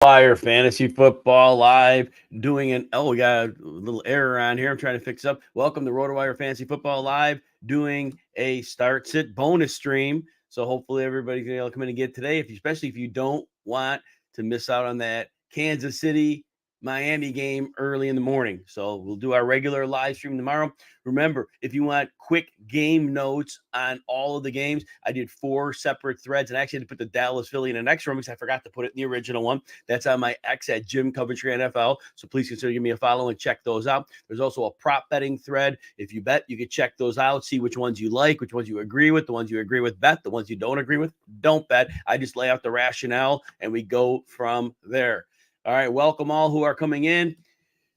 RotoWire Fantasy Football Live doing we got a little error on here. I'm trying to fix up. Welcome to RotoWire Fantasy Football Live doing a start sit bonus stream. So hopefully everybody's going to come in and get today, especially if you don't want to miss out on that Kansas City Miami game early in the morning. So we'll do our regular live stream tomorrow. Remember, if you want quick game notes on all of the games, I did 4 separate threads, and I actually had to put the Dallas Philly in an extra one because I forgot to put it in the original one. That's on my X at Jim Coventry NFL. So please consider giving me a follow and check those out. There's also a prop betting thread. If you bet, you can check those out, see which ones you like, which ones you agree with. The ones you agree with, bet. The ones you don't agree with, don't bet. I just lay out the rationale, and we go from there. All right, welcome all who are coming in.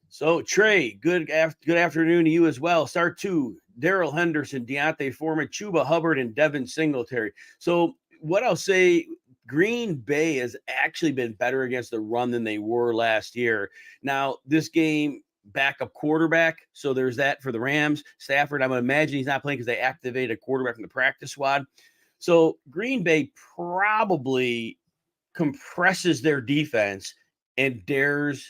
So, Trey, good afternoon to you as well. Start 2, Daryl Henderson, Deontay Foreman, Chuba Hubbard, and Devin Singletary. So, what I'll say, Green Bay has actually been better against the run than they were last year. Now, this game, backup quarterback, so there's that for the Rams. Stafford, I'm going to imagine he's not playing because they activated a quarterback from the practice squad. So, Green Bay probably compresses their defense and dares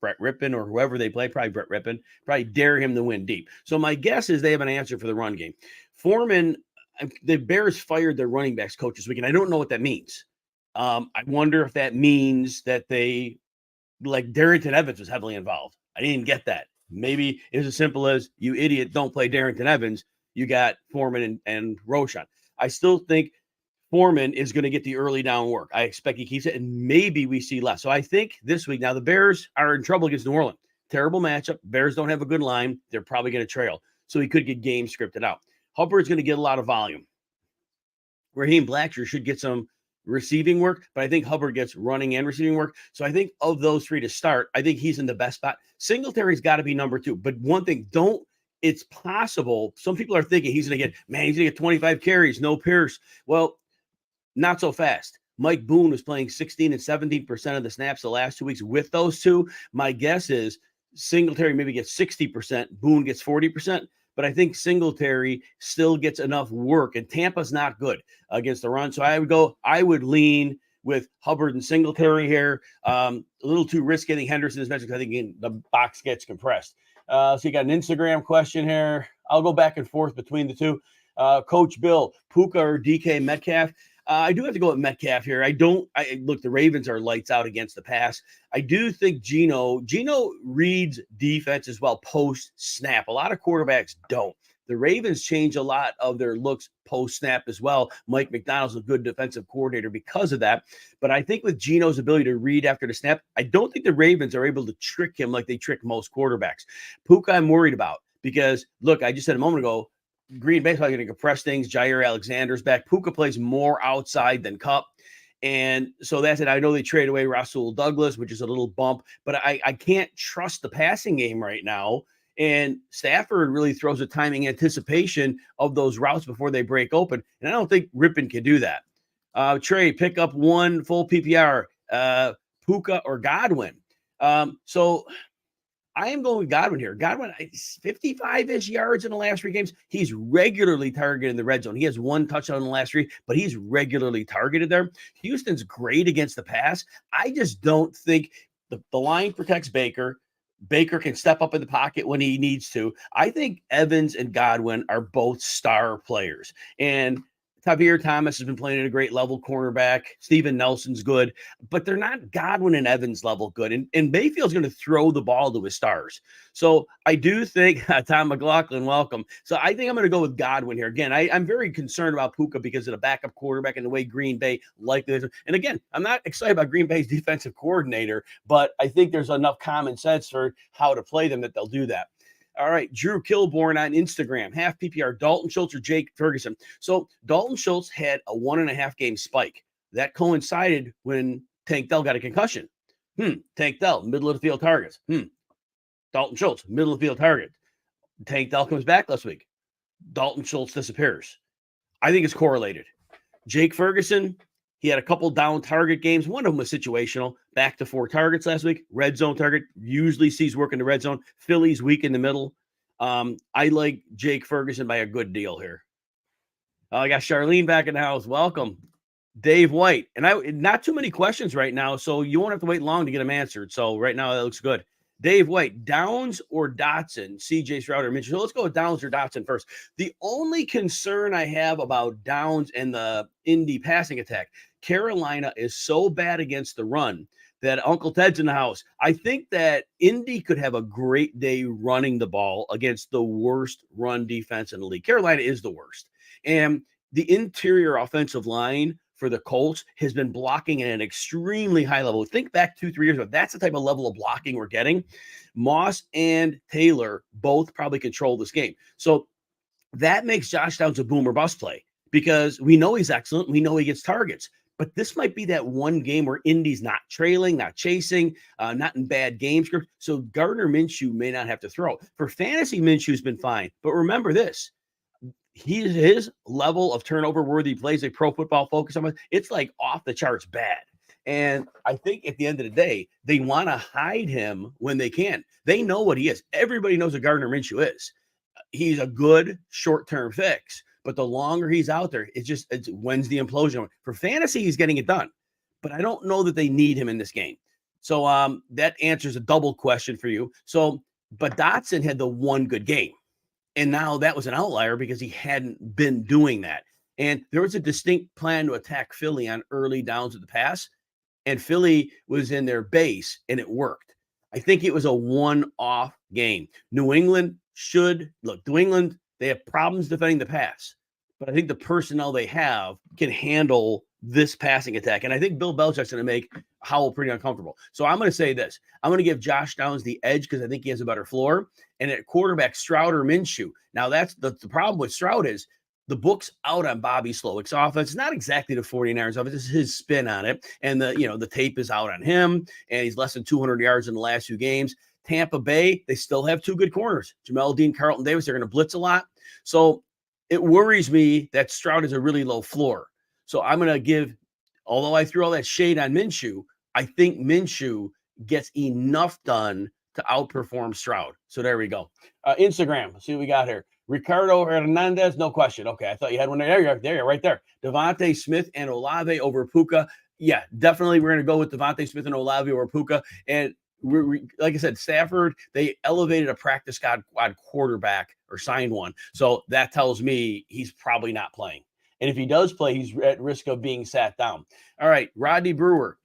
Brett Rippon or whoever they play, probably Brett Rippon, probably dare him to win deep. So my guess is they have an answer for the run game. Foreman, the Bears fired their running backs coach this week, and I don't know what that means. I wonder if that means that they, like Darrington Evans was heavily involved. I didn't get that. Maybe it's as simple as, you idiot, don't play Darrington Evans. You got Foreman and Roschon. I still think Foreman is going to get the early down work. I expect he keeps it, and maybe we see less. So I think this week, now the Bears are in trouble against New Orleans. Terrible matchup. Bears don't have a good line. They're probably going to trail. So he could get game scripted out. Hubbard's going to get a lot of volume. Raheem Blackshear should get some receiving work, but I think Hubbard gets running and receiving work. So I think of those 3 to start, I think he's in the best spot. Singletary's got to be number 2. But one thing, it's possible. Some people are thinking he's going to get 25 carries, no Pierce. Well, not so fast. Mike Boone was playing 16 and 17% of the snaps the last 2 weeks with those 2. My guess is Singletary maybe gets 60%, Boone gets 40%, but I think Singletary still gets enough work, and Tampa's not good against the run. So I would lean with Hubbard and Singletary here. A little too risky. I think Henderson is mentioned because I think the box gets compressed. So you got an Instagram question here. I'll go back and forth between the 2. Coach Bill, Puka or DK Metcalf? I do have to go with Metcalf here. Look, the Ravens are lights out against the pass. I do think Geno reads defense as well post-snap. A lot of quarterbacks don't. The Ravens change a lot of their looks post-snap as well. Mike McDonald's a good defensive coordinator because of that. But I think with Geno's ability to read after the snap, I don't think the Ravens are able to trick him like they trick most quarterbacks. Puka, I'm worried about because, look, I just said a moment ago, Green Bay's probably going to compress things. Jair Alexander's back. Puka plays more outside than Kupp. And so that's it. I know they trade away Rasul Douglas, which is a little bump, but I can't trust the passing game right now. And Stafford really throws a timing anticipation of those routes before they break open. And I don't think Rippon can do that. Trey, pick up 1 full PPR, Puka or Godwin. So I am going with Godwin here. Godwin, 55-ish yards in the last 3 games. He's regularly targeted in the red zone. He has 1 touchdown in the last 3, but he's regularly targeted there. Houston's great against the pass. I just don't think the line protects Baker. Baker can step up in the pocket when he needs to. I think Evans and Godwin are both star players. And Tavir Thomas has been playing at a great level, cornerback. Steven Nelson's good, but they're not Godwin and Evans level good. And Mayfield's going to throw the ball to his stars. So I do think, Tom McLaughlin, welcome. So I think I'm going to go with Godwin here. Again, I'm very concerned about Puka because of the backup quarterback and the way Green Bay likely is. And again, I'm not excited about Green Bay's defensive coordinator, but I think there's enough common sense for how to play them that they'll do that. All right, Drew Kilborn on Instagram, half PPR, Dalton Schultz or Jake Ferguson. So Dalton Schultz had a 1.5 game spike. That coincided when Tank Dell got a concussion. Tank Dell, middle of the field targets. Dalton Schultz, middle of the field target. Tank Dell comes back last week. Dalton Schultz disappears. I think it's correlated. Jake Ferguson, he had a couple down target games. One of them was situational. Back to 4 targets last week. Red zone target. Usually sees work in the red zone. Philly's weak in the middle. I like Jake Ferguson by a good deal here. I got Charlene back in the house. Welcome. Dave White, and I not too many questions right now, so you won't have to wait long to get them answered. So right now that looks good. Dave White, Downs or Dotson, CJ Stroud or Mitchell. So let's go with Downs or Dotson first. The only concern I have about Downs and the Indy passing attack, Carolina is so bad against the run that Uncle Ted's in the house. I think that Indy could have a great day running the ball against the worst run defense in the league. Carolina is the worst. And the interior offensive line for the Colts has been blocking at an extremely high level. Think back 2-3 years ago. That's the type of level of blocking we're getting. Moss and Taylor both probably control this game. So that makes Josh Downs a boomer bust play because we know he's excellent. We know he gets targets. But this might be that one game where Indy's not trailing, not chasing, not in bad game script. So Gardner Minshew may not have to throw. For fantasy, Minshew's been fine. But remember this. His level of turnover worthy plays, a Pro Football Focus on, it's like off the charts bad. And I think at the end of the day, they want to hide him when they can. They know what he is. Everybody knows what Gardner Minshew is. He's a good short-term fix, but the longer he's out there, it's when's the implosion? For fantasy, he's getting it done, but I don't know that they need him in this game. So that answers a double question for you. So, but Dotson had the one good game. And now that was an outlier because he hadn't been doing that. And there was a distinct plan to attack Philly on early downs of the pass. And Philly was in their base and it worked. I think it was a one-off game. New England, they have problems defending the pass. But I think the personnel they have can handle this passing attack. And I think Bill Belichick's going to make Howell pretty uncomfortable. So I'm going to say this. I'm going to give Josh Downs the edge because I think he has a better floor. And at quarterback, Stroud or Minshew. Now, that's the problem with Stroud is the book's out on Bobby Slowick's offense. It's not exactly the 49ers offense. It's his spin on it. And the tape is out on him. And he's less than 200 yards in the last few games. Tampa Bay, they still have two good corners. Jamel Dean, Carlton Davis, they're going to blitz a lot. So it worries me that Stroud is a really low floor. So I'm going to give, although I threw all that shade on Minshew, I think Minshew gets enough done to outperform Stroud. So there we go. Instagram, let's see what we got here. Ricardo Hernandez, no question. Okay, I thought you had one there. There you are, right there. Devontae Smith and Olave over Puka. Yeah, definitely we're going to go with Devontae Smith and Olave over Puka. And we like I said, Stafford, they elevated a practice squad quarterback or signed one. So that tells me he's probably not playing. And if he does play, he's at risk of being sat down. All right, Rodney Brewer,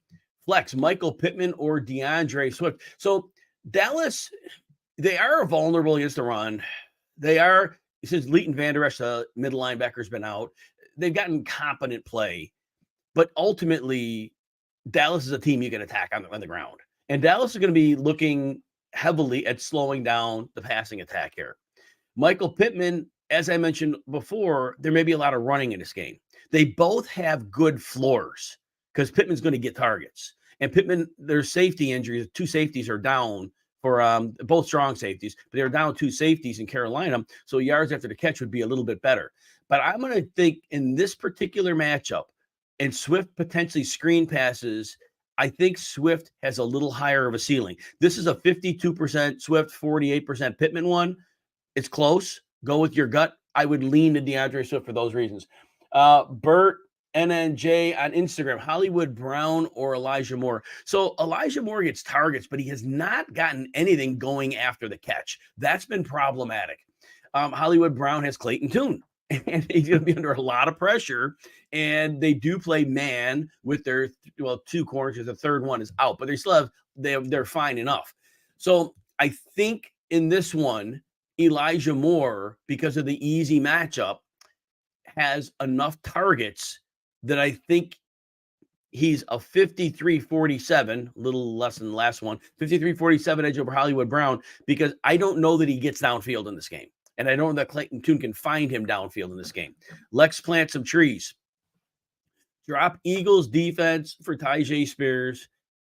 flex, Michael Pittman or DeAndre Swift. So Dallas, they are vulnerable against the run. They are, since Leighton Vander Esch, the middle linebacker's been out, they've gotten competent play. But ultimately, Dallas is a team you can attack on the ground. And Dallas is going to be looking heavily at slowing down the passing attack here. Michael Pittman, as I mentioned before, there may be a lot of running in this game. They both have good floors because Pittman's going to get targets. And Pittman, their safety injuries, two safeties are down for both strong safeties, but they're down two safeties in Carolina. So yards after the catch would be a little bit better. But I'm going to think in this particular matchup, and Swift potentially screen passes, I think Swift has a little higher of a ceiling. This is a 52% Swift, 48% Pittman one. It's close. Go with your gut. I would lean to DeAndre Swift for those reasons. Bert NNJ on Instagram, Hollywood Brown or Elijah Moore. So Elijah Moore gets targets, but he has not gotten anything going after the catch. That's been problematic. Hollywood Brown has Clayton Tune, and he's going to be under a lot of pressure. And they do play man with their two corners. The third one is out, but they still have they're fine enough. So I think in this one, Elijah Moore, because of the easy matchup, has enough targets that I think he's a 53-47, a little less than the last one, 53-47 edge over Hollywood Brown, because I don't know that he gets downfield in this game. And I don't know that Clayton Tune can find him downfield in this game. Let's plant some trees. Drop Eagles defense for Tyjae Spears.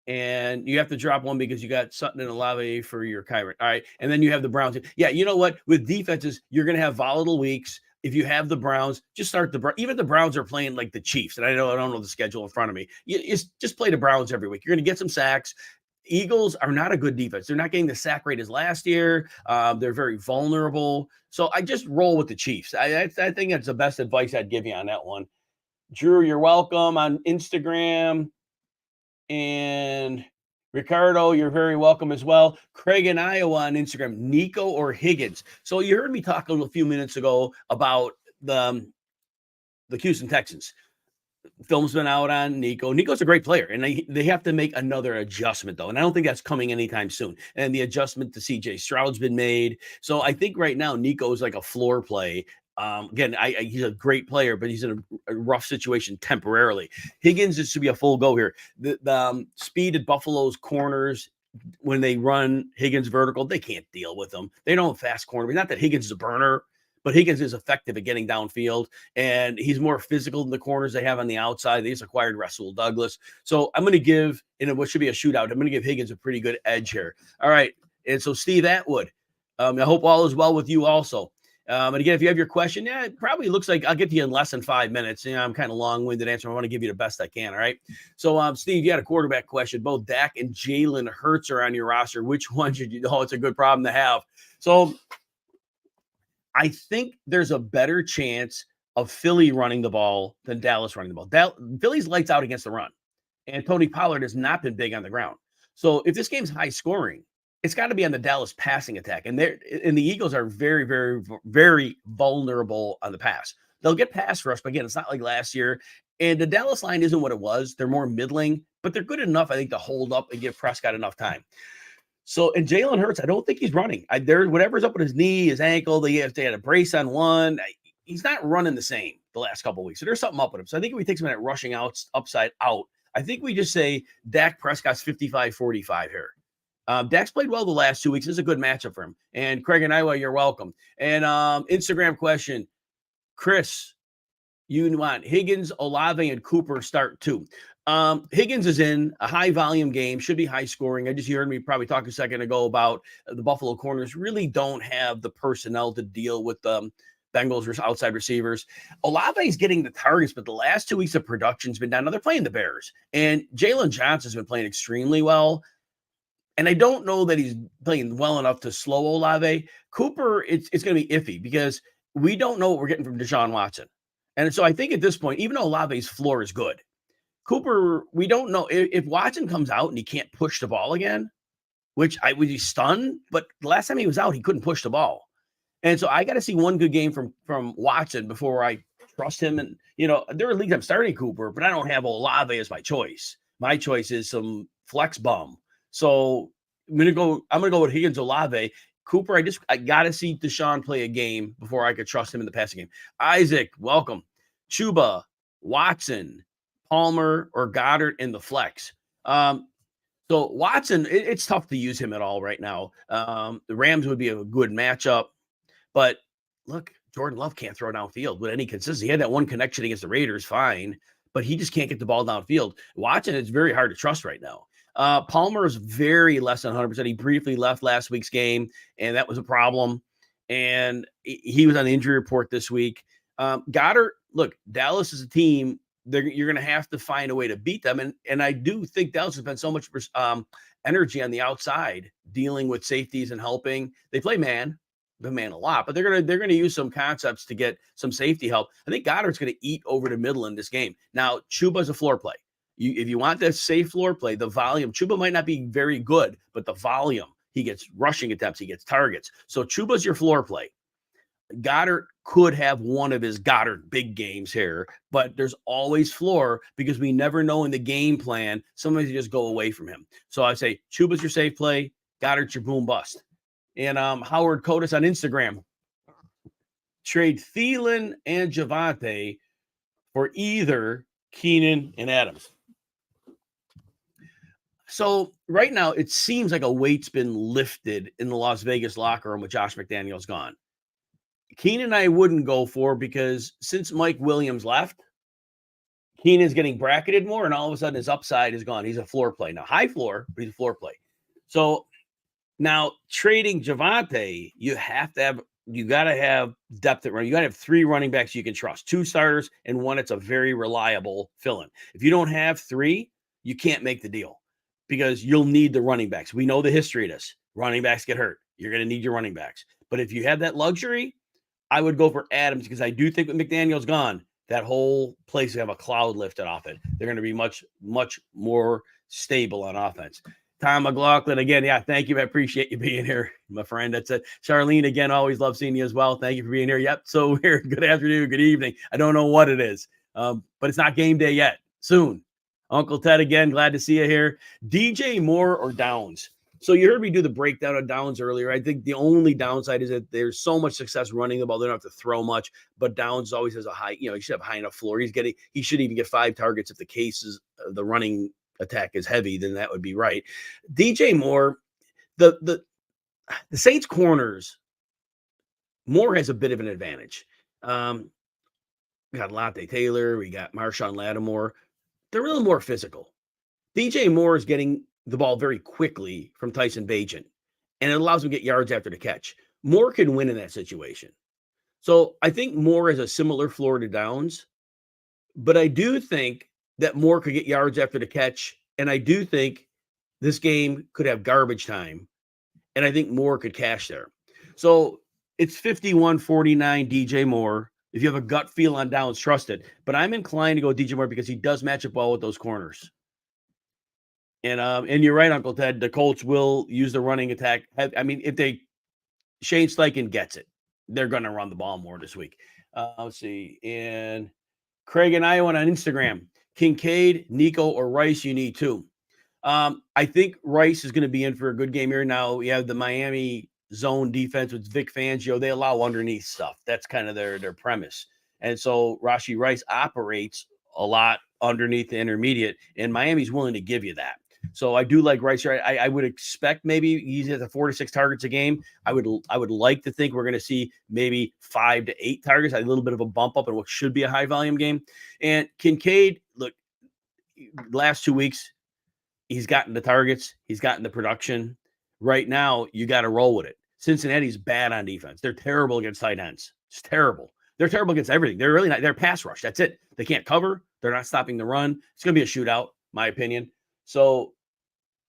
And you have to drop one because you got Sutton and Olave for your Kyron. All right. And then you have the Browns. Yeah, you know what? With defenses, you're going to have volatile weeks. If you have the Browns, just start even the Browns are playing like the Chiefs. And I don't know the schedule in front of me. You just play the Browns every week. You're going to get some sacks. Eagles are not a good defense. They're not getting the sack rate as last year. They're very vulnerable. So I just roll with the Chiefs. I think that's the best advice I'd give you on that one. Drew, you're welcome on Instagram. And Ricardo, you're very welcome as well. Craig in Iowa on Instagram, Nico or Higgins. So you heard me talk a few minutes ago about the Houston Texans. Film's been out on Nico. Nico's a great player, and they have to make another adjustment, though. And I don't think that's coming anytime soon. And the adjustment to CJ Stroud's been made. So I think right now Nico is like a floor play. Again, he's a great player, but he's in a rough situation temporarily. Higgins is to be a full go here. The speed at Buffalo's corners, when they run Higgins vertical, they can't deal with them. They don't have fast corner. Not that Higgins is a burner, but Higgins is effective at getting downfield, and he's more physical than the corners they have on the outside. They just acquired Rasul Douglas. So I'm going to give, in what should be a shootout, I'm going to give Higgins a pretty good edge here. All right. And so Steve Atwood, I hope all is well with you also. And again, if you have your question, it probably looks like I'll get to you in less than 5 minutes. I'm kind of long-winded answer. I want to give you the best I can. All right. So, Steve, you had a quarterback question. Both Dak and Jalen Hurts are on your roster. Which one should you? Oh, it's a good problem to have. So, I think there's a better chance of Philly running the ball than Dallas running the ball. Philly's lights out against the run, and Tony Pollard has not been big on the ground. So if this game's high scoring, it's got to be on the Dallas passing attack. And the Eagles are very, very, very vulnerable on the pass. They'll get pass rush, but again, it's not like last year. And the Dallas line isn't what it was. They're more middling, but they're good enough, I think, to hold up and give Prescott enough time. So, and Jalen Hurts, I don't think he's running. Whatever's up with his knee, his ankle, they had a brace on one. He's not running the same the last couple of weeks. So there's something up with him. So I think if we take some of that rushing out, upside out, I think we just say Dak Prescott's 55-45 here. Dak's played well the last 2 weeks. This is a good matchup for him. And Craig and Iowa, you're welcome. And Instagram question, Chris, you want Higgins, Olave, and Cooper start too. Higgins is in a high volume game, should be high scoring. You heard me probably talk a second ago about the Buffalo corners really don't have the personnel to deal with the Bengals outside receivers. Olave is getting the targets, but the last 2 weeks of production has been down. Now they're playing the Bears, and Jalen Johnson's been playing extremely well. And I don't know that he's playing well enough to slow Olave. Cooper, it's going to be iffy because we don't know what we're getting from Deshaun Watson. And so I think at this point, even though Olave's floor is good, Cooper, we don't know if Watson comes out and he can't push the ball again, which I would be stunned. But the last time he was out, he couldn't push the ball. And so I got to see one good game from Watson before I trust him. And, there are leagues I'm starting Cooper, but I don't have Olave as my choice. My choice is some flex bum. So I'm going to go with Higgins, Olave. Cooper, I got to see Deshaun play a game before I could trust him in the passing game. Isaac, welcome. Chuba, Watson, Palmer, or Goddard in the flex. So Watson, it's tough to use him at all right now. The Rams would be a good matchup. But look, Jordan Love can't throw downfield with any consistency. He had that one connection against the Raiders, fine. But he just can't get the ball downfield. Watson, it's very hard to trust right now. Palmer is very less than 100%. He briefly left last week's game, and that was a problem. And he was on the injury report this week. Goddard, look, Dallas is a team. You're going to have to find a way to beat them. And I do think Dallas has spent so much energy on the outside dealing with safeties and helping. They play man a lot, but they're going to use some concepts to get some safety help. I think Goddard's going to eat over the middle in this game. Now, Chuba's a floor play. If you want that safe floor play, the volume, Chuba might not be very good, but the volume, he gets rushing attempts, he gets targets. So Chuba's your floor play. Goddard could have one of his Goddard big games here, but there's always floor because we never know in the game plan. Sometimes you just go away from him. So I say Chuba's your safe play, Goddard's your boom bust. And Howard Cotis on Instagram, trade Thielen and Javonte for either Keenan and Adams. So right now, it seems like a weight's been lifted in the Las Vegas locker room with Josh McDaniels gone. Keenan I wouldn't go for because since Mike Williams left, Keenan's getting bracketed more, and all of a sudden his upside is gone. He's a floor play. Now, high floor, but he's a floor play. So now trading Javonte, you got to have depth at running. You got to have 3 running backs you can trust, 2 starters and one that's a very reliable fill-in. If you don't have 3, you can't make the deal because you'll need the running backs. We know the history of this. Running backs get hurt. You're going to need your running backs. But if you have that luxury, I would go for Adams because I do think with McDaniels gone, that whole place will have a cloud lifted off it. They're going to be much, much more stable on offense. Tom McLaughlin, again, yeah, thank you. I appreciate you being here, my friend. That's it. Charlene, again, always love seeing you as well. Thank you for being here. Yep, so weird. Good afternoon, good evening. I don't know what it is, but it's not game day yet. Soon. Uncle Ted, again, glad to see you here. DJ Moore or Downs? So you heard me do the breakdown of Downs earlier. I think the only downside is that there's so much success running the ball. They don't have to throw much, but Downs always has a high, he should have high enough floor. He should even get 5 targets if the case is the running attack is heavy, then that would be right. DJ Moore, the Saints corners, Moore has a bit of an advantage. We got Lante Taylor, we got Marshawn Lattimore. They're a little more physical. DJ Moore is getting the ball very quickly from Tyson Bagent, and it allows him to get yards after the catch. Moore can win in that situation. So I think Moore has a similar floor to Downs, but I do think that Moore could get yards after the catch, and I do think this game could have garbage time, and I think Moore could cash there. So it's 51-49 DJ Moore. If you have a gut feel on Downs, trust it. But I'm inclined to go DJ Moore because he does match up well with those corners. And you're right, Uncle Ted. The Colts will use the running attack. I mean, Shane Steichen gets it, they're going to run the ball more this week. Let's see. And Craig and I went on Instagram. Kincaid, Nico, or Rice, you need 2. I think Rice is going to be in for a good game here. Now, we have the Miami zone defense with Vic Fangio. They allow underneath stuff. That's kind of their premise. And so Rashee Rice operates a lot underneath the intermediate, and Miami's willing to give you that. So I do like Rice here. I would expect maybe he's at the 4 to 6 targets a game. I would like to think we're going to see maybe 5 to 8 targets, a little bit of a bump up in what should be a high volume game. And Kincaid, look, last 2 weeks, he's gotten the targets. He's gotten the production. Right now, you got to roll with it. Cincinnati's bad on defense. They're terrible against tight ends. It's terrible. They're terrible against everything. They're really not. They're pass rush. That's it. They can't cover. They're not stopping the run. It's going to be a shootout, my opinion. So,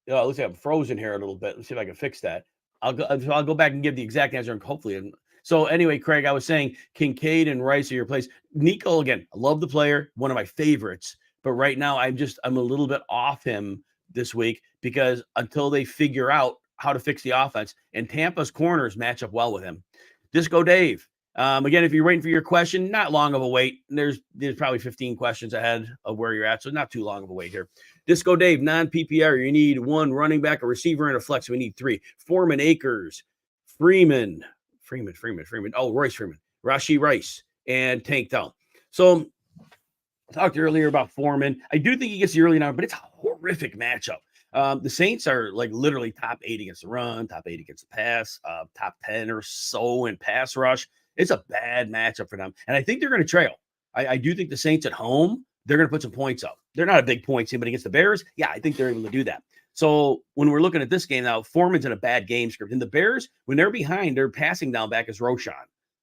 looks like I'm frozen here a little bit. Let's see if I can fix that. I'll go back and give the exact answer, and hopefully. So anyway, Craig, I was saying Kincaid and Rice are your plays. Nico, again, I love the player, one of my favorites. But right now, I'm a little bit off him this week because until they figure out how to fix the offense, and Tampa's corners match up well with him. Disco Dave. Again, if you're waiting for your question, not long of a wait. There's probably 15 questions ahead of where you're at, so not too long of a wait here. Disco Dave, non-PPR, you need 1 running back, a receiver, and a flex. We need 3. Foreman, Akers, Freeman. Oh, Royce Freeman, Rashee Rice, and Tank Dell. So I talked earlier about Foreman. I do think he gets the early now, but it's a horrific matchup. The Saints are like literally top 8 against the run, top 8 against the pass, top 10 or so in pass rush. It's a bad matchup for them. And I think they're going to trail. I do think the Saints at home, they're going to put some points up. They're not a big point team, but against the Bears, yeah, I think they're able to do that. So when we're looking at this game now, Foreman's in a bad game script. And the Bears, when they're behind, they're passing down back as Roshan.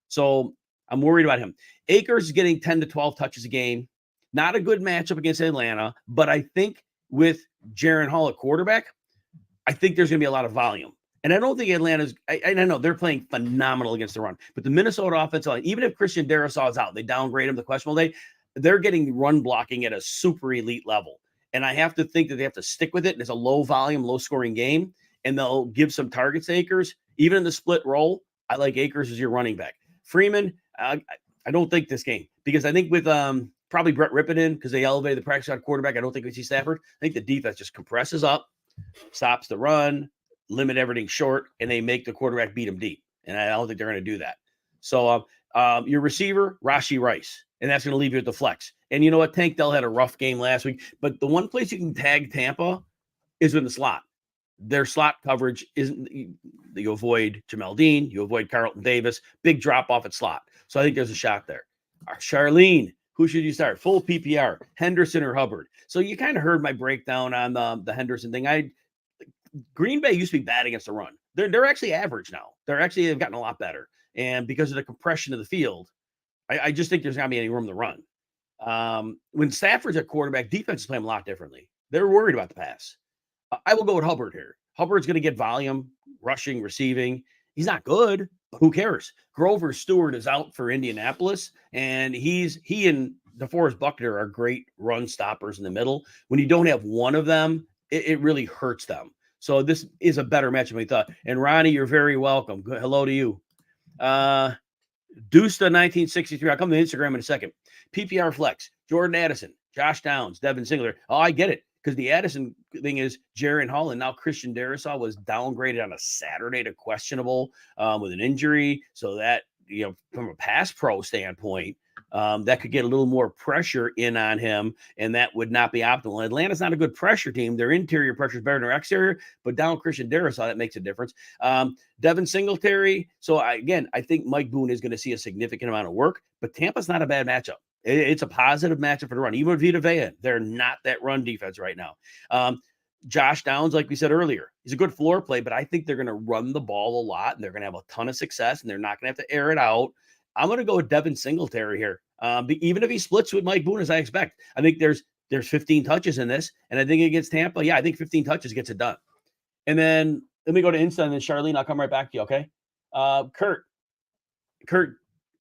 So I'm worried about him. Akers is getting 10 to 12 touches a game. Not a good matchup against Atlanta, but I think with Jaron Hall at quarterback, I think there's going to be a lot of volume. And I don't think Atlanta's – I know they're playing phenomenal against the run. But the Minnesota offensive line, even if Christian Darrisaw is out, they downgrade him the questionable day, they're getting run blocking at a super elite level. And I have to think that they have to stick with it. It's a low-volume, low-scoring game, and they'll give some targets to Akers. Even in the split role, I like Akers as your running back. Freeman, I don't think this game because I think with probably Brett Rippon in because they elevated the practice squad quarterback, I don't think we see Stafford. I think the defense just compresses up, stops the run, limit everything short, and they make the quarterback beat him deep. And I don't think they're going to do that. So your receiver, Rashee Rice, and that's going to leave you at the flex. And you know what? Tank Dell had a rough game last week, but the one place you can tag Tampa is in the slot. Their slot coverage isn't – you avoid Jamel Dean, you avoid Carlton Davis, big drop-off at slot. So I think there's a shot there. Charlene, who should you start? Full PPR, Henderson or Hubbard? So you kind of heard my breakdown on the Henderson thing. Green Bay used to be bad against the run. They're actually average now. They've gotten a lot better. And because of the compression of the field, I just think there's not going to be any room to run. When Stafford's at quarterback, defense is playing a lot differently. They're worried about the pass. I will go with Hubbard here. Hubbard's going to get volume, rushing, receiving. He's not good, but who cares? Grover Stewart is out for Indianapolis, and he and DeForest Buckner are great run stoppers in the middle. When you don't have one of them, it really hurts them. So this is a better matchup than we thought. And Ronnie, you're very welcome. Hello to you. Deusta 1963. I'll come to Instagram in a second. PPR Flex, Jordan Addison, Josh Downs, Devin Singler. Oh, I get it. Because the Addison thing is Jaron Hall, and now Christian Darrisaw was downgraded on a Saturday to questionable with an injury. So that, from a pass pro standpoint, that could get a little more pressure in on him, and that would not be optimal. Atlanta's not a good pressure team. Their interior pressure is better than their exterior, but down Christian Darrisaw, that makes a difference. Devin Singletary. So I think Mike Boone is going to see a significant amount of work, but Tampa's not a bad matchup. It's a positive matchup for the run. Even with Vita Vea, they're not that run defense right now. Josh Downs, like we said earlier, he's a good floor play, but I think they're going to run the ball a lot, and they're going to have a ton of success, and they're not going to have to air it out. I'm going to go with Devin Singletary here. Even if he splits with Mike Boone, as I expect, I think there's 15 touches in this, and I think against Tampa, I think 15 touches gets it done. And then let me go to Insta, and then Charlene, I'll come right back to you, okay? Kurt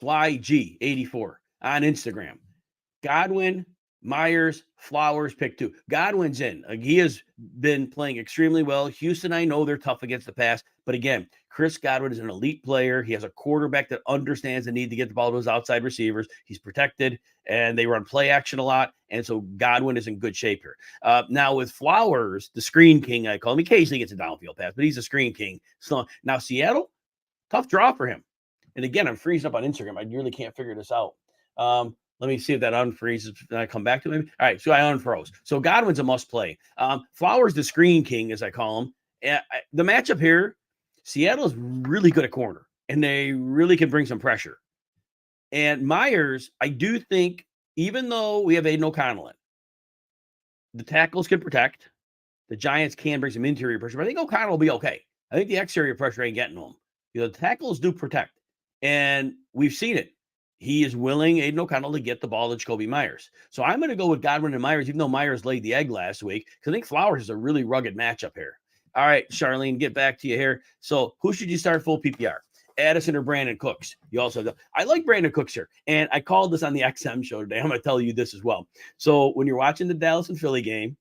YG84 on Instagram. Godwin, Myers, Flowers, pick 2. Godwin's in. He has been playing extremely well. Houston, I know they're tough against the pass, but again, Chris Godwin is an elite player. He has a quarterback that understands the need to get the ball to his outside receivers. He's protected, and they run play action a lot, and so Godwin is in good shape here. Now with Flowers, the screen king, I call him, occasionally gets a downfield pass, but he's a screen king. So now Seattle, tough draw for him. And again, I'm freezing up on Instagram. I really can't figure this out. Let me see if that unfreezes. Then I come back to him. All right, so I unfroze. So Godwin's a must play. Flowers, the screen king, as I call him. The matchup here, Seattle is really good at corner, and they really can bring some pressure. And Myers, I do think, even though we have Aiden O'Connell in, the tackles can protect. The Giants can bring some interior pressure, but I think O'Connell will be okay. I think the exterior pressure ain't getting to him. The tackles do protect, and we've seen it. He is willing, Aiden O'Connell, to get the ball to Jacoby Myers. So I'm going to go with Godwin and Myers, even though Myers laid the egg last week, because I think Flowers is a really rugged matchup here. All right, Charlene, get back to you here. So who should you start full PPR? Addison or Brandon Cooks? You also, I like Brandon Cooks here, and I called this on the XM show today. I'm going to tell you this as well. So when you're watching the Dallas and Philly game,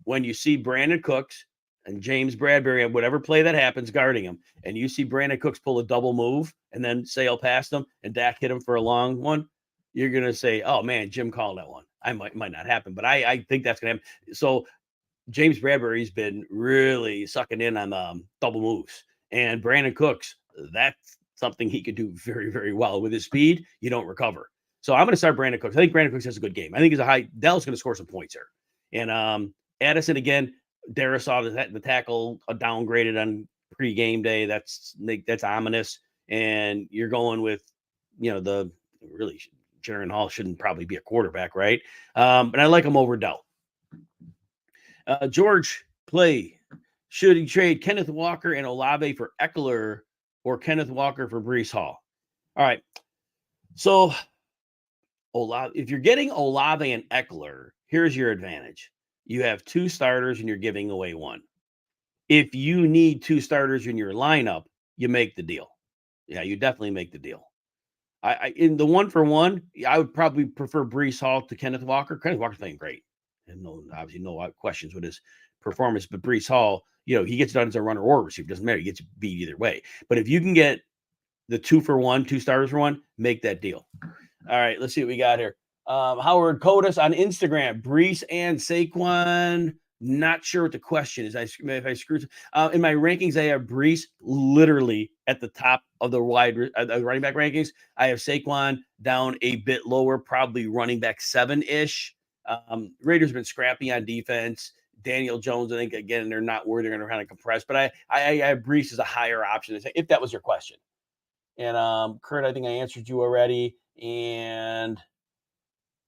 when you see Brandon Cooks and James Bradbury at whatever play that happens guarding him, and you see Brandon Cooks pull a double move and then sail past him and Dak hit him for a long one, you're going to say, oh, man, Jim called that one. I might not happen, but I think that's going to happen. So James Bradbury's been really sucking in on double moves. And Brandon Cooks, that's something he could do very, very well. With his speed, you don't recover. So I'm going to start Brandon Cooks. I think Brandon Cooks has a good game. I think Dell's going to score some points here. And Addison, again, Darrisaw, the tackle, downgraded on pre-game day. That's ominous. And you're going with, the really Jaron Hall shouldn't probably be a quarterback, right? But I like him over Dell. George Play, should he trade Kenneth Walker and Olave for Eckler or Kenneth Walker for Breece Hall? All right. So Olave, if you're getting Olave and Eckler, here's your advantage. You have 2 starters and you're giving away 1. If you need 2 starters in your lineup, you make the deal. Yeah, you definitely make the deal. I in the 1-for-1, I would probably prefer Breece Hall to Kenneth Walker. Kenneth Walker's playing great. And obviously no questions with his performance, but Breece Hall, he gets done as a runner or receiver. Doesn't matter. He gets beat either way. But if you can get the 2-for-1, 2 starters for 1, make that deal. All right, let's see what we got here. Howard Codas on Instagram. Breece and Saquon. Not sure what the question is. If I screwed in my rankings, I have Breece literally at the top of the running back rankings. I have Saquon down a bit lower, probably running back 7-ish. Raiders have been scrappy on defense. Daniel Jones, I think, again, they're not worried. They're going to kind of compress. But I have Breece as a higher option, if that was your question. And Kurt, I think I answered you already. And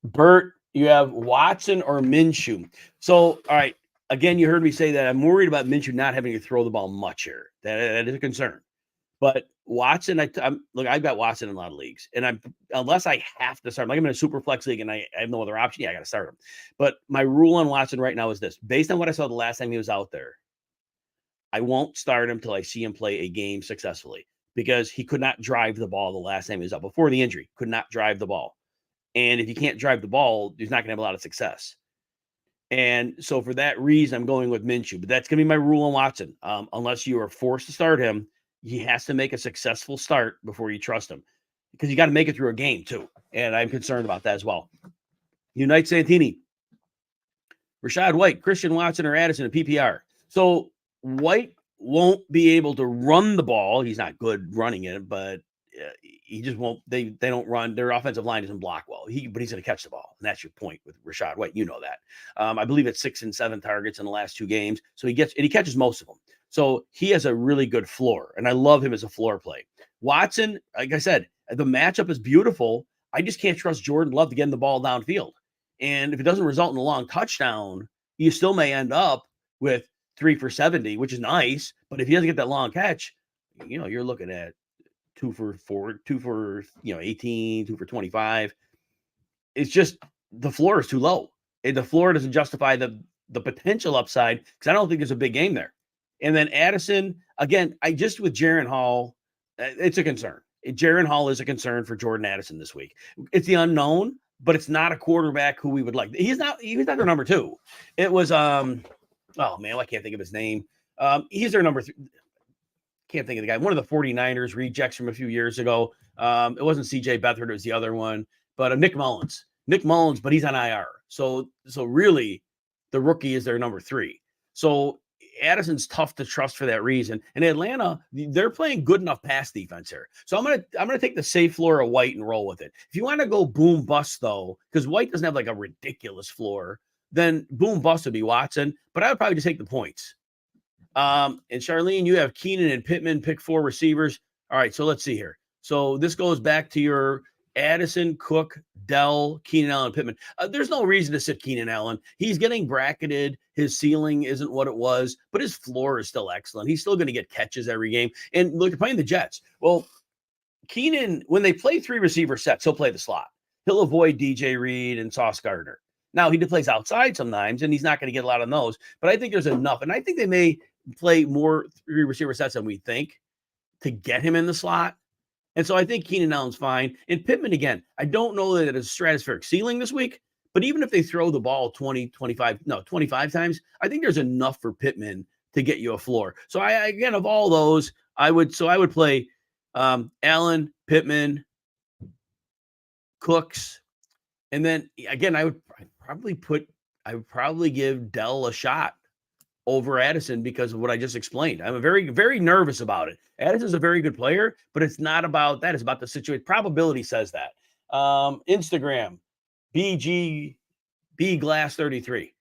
Bert, you have Watson or Minshew. So, all right. Again, you heard me say that I'm worried about Minshew not having to throw the ball much here. That is a concern. But Watson, I've got Watson in a lot of leagues, and unless I have to start, I'm in a super flex league and I have no other option. Yeah, I got to start him. But my rule on Watson right now is this: based on what I saw the last time he was out there, I won't start him till I see him play a game successfully, because he could not drive the ball the last time he was out before the injury. Could not drive the ball. And if you can't drive the ball, he's not going to have a lot of success. And so for that reason, I'm going with Minshew. But that's going to be my rule on Watson. Unless you are forced to start him, he has to make a successful start before you trust him, because you got to make it through a game too. And I'm concerned about that as well. Unite Santini, Rachaad White, Christian Watson, or Addison in PPR. So White won't be able to run the ball. He's not good running it, but he just won't. They don't run. Their offensive line doesn't block well. But he's going to catch the ball, and that's your point with Rachaad White. You know that. I believe it's 6 and 7 targets in the last 2 games. So he catches most of them. So he has a really good floor, and I love him as a floor play. Watson, like I said, the matchup is beautiful. I just can't trust Jordan Love to get the ball downfield. And if it doesn't result in a long touchdown, you still may end up with 3 for 70, which is nice. But if he doesn't get that long catch, you're looking at 2 for 4, 2 for 18, 2 for 25. It's just the floor is too low. The floor doesn't justify the potential upside, because I don't think there's a big game there. And then Addison, again, with Jaren Hall, it's a concern. Jaren Hall is a concern for Jordan Addison this week. It's the unknown, but it's not a quarterback who we would like. He's not their number 2. It was I can't think of his name. He's their number 3. Can't think of the guy. One of the 49ers rejects from a few years ago. It wasn't CJ Beathard, it was the other one. But Nick Mullins, but he's on IR. So really, the rookie is their number 3. So Addison's tough to trust for that reason. And Atlanta, they're playing good enough pass defense here. So I'm gonna take the safe floor of White and roll with it. If you want to go boom bust though, because White doesn't have like a ridiculous floor, then boom bust would be Watson. But I would probably just take the points. And Charlene, you have Keenan and Pittman, pick 4 receivers. All right, so let's see here. So this goes back to your Addison, Cook, Dell, Keenan Allen, Pittman. There's no reason to sit Keenan Allen. He's getting bracketed. His ceiling isn't what it was, but his floor is still excellent. He's still going to get catches every game. And look, they're playing the Jets. Well, Keenan, when they play 3 receiver sets, he'll play the slot. He'll avoid DJ Reed and Sauce Gardner. Now, he plays outside sometimes, and he's not going to get a lot of those. But I think there's enough. And I think they may play more 3 receiver sets than we think to get him in the slot. And so I think Keenan Allen's fine. And Pittman, again, I don't know that it's a stratospheric ceiling this week, but even if they throw the ball 25 times, I think there's enough for Pittman to get you a floor. So again, of all those, I would play Allen, Pittman, Cooks. And then again, I would probably give Dell a shot over Addison because of what I just explained. I'm very, very nervous about it. Addison's a very good player, but it's not about that. It's about the situation. Probability says that. Instagram, BG, B Glass 33.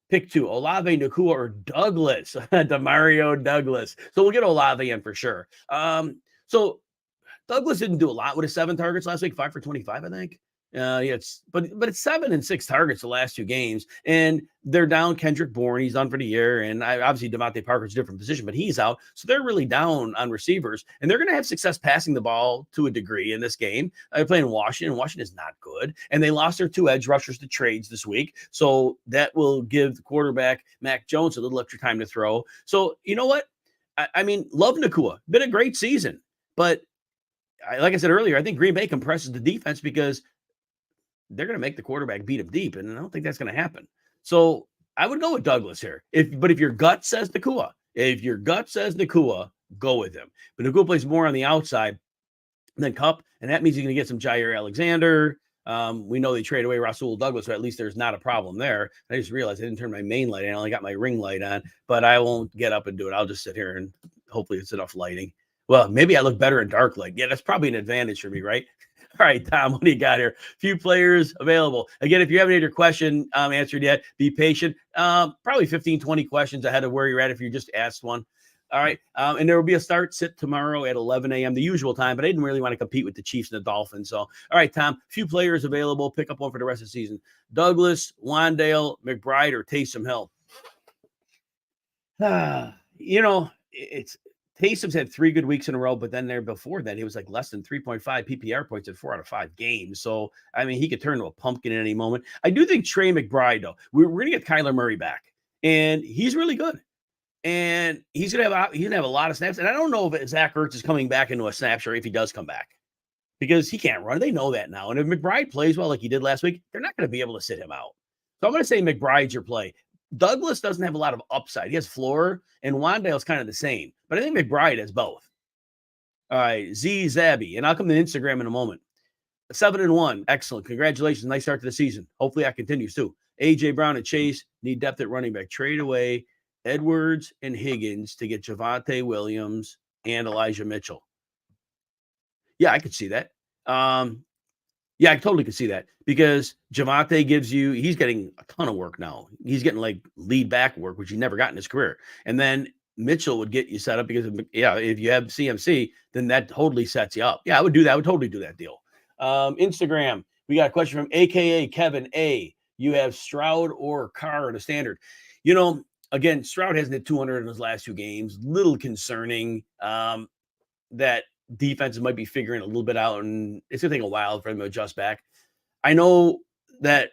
Pick 2, Olave, Nakua, or Douglas. Demario Douglas. So we'll get Olave in for sure. So Douglas didn't do a lot with his 7 targets last week, 5 for 25, I think. But it's 7 and 6 targets the last 2 games, and they're down Kendrick Bourne. He's done for the year, and obviously Devontae Parker's a different position, but he's out. So they're really down on receivers, and they're going to have success passing the ball to a degree in this game. They're playing Washington. Washington is not good, and they lost their 2 edge rushers to trades this week. So that will give the quarterback Mac Jones a little extra time to throw. So you know what? I mean, love Nakua. Been a great season, but like I said earlier, I think Green Bay compresses the defense because they're going to make the quarterback beat him deep, and I don't think that's going to happen. So I would go with Douglas here. But if your gut says Nakua, go with him. But Nakua plays more on the outside than Kupp, and that means he's going to get some Jair Alexander. We know they trade away Rasul Douglas, so at least there's not a problem there. I just realized I didn't turn my main light on. I only got my ring light on, but I won't get up and do it. I'll just sit here and hopefully it's enough lighting. Well, maybe I look better in dark light. Yeah, that's probably an advantage for me, right? All right, Tom, what do you got here? Few players available. Again, if you haven't had your question answered yet, be patient. Probably 15, 20 questions ahead of where you're at if you just asked one. All right. And there will be a start sit tomorrow at 11 a.m., the usual time, but I didn't really want to compete with the Chiefs and the Dolphins. So, all right, Tom, few players available. Pick up one for the rest of the season. Douglas, Wandale, McBride, or Taysom Hill. It's Taysom's had 3 good weeks in a row, but then there before that, he was like less than 3.5 PPR points in 4 out of 5 games. So, I mean, he could turn into a pumpkin at any moment. I do think Trey McBride, though, we're going to get Kyler Murray back, and he's really good. And he's going to have a lot of snaps. And I don't know if Zach Ertz is coming back into a snap share if he does come back, because he can't run. They know that now. And if McBride plays well like he did last week, they're not going to be able to sit him out. So I'm going to say McBride's your play. Douglas doesn't have a lot of upside. He has floor, and Wandale's kind of the same. But I think McBride has both. All right, Z Zabby, and I'll come to Instagram in a moment. 7-1, excellent. Congratulations, nice start to the season. Hopefully that continues too. AJ Brown and Chase need depth at running back. Trade away Edwards and Higgins to get Javonte Williams and Elijah Mitchell. Yeah, I could see that. Yeah, I totally could see that because Javonte he's getting a ton of work now. He's getting like lead back work, which he never got in his career. And then Mitchell would get you set up because, if you have CMC, then that totally sets you up. Yeah, I would do that. I would totally do that deal. Instagram, we got a question from AKA Kevin A. You have Stroud or Carr in a standard. Again, Stroud hasn't hit 200 in his last 2 games. Little concerning that defenses might be figuring a little bit out, and it's going to take a while for them to adjust back. I know that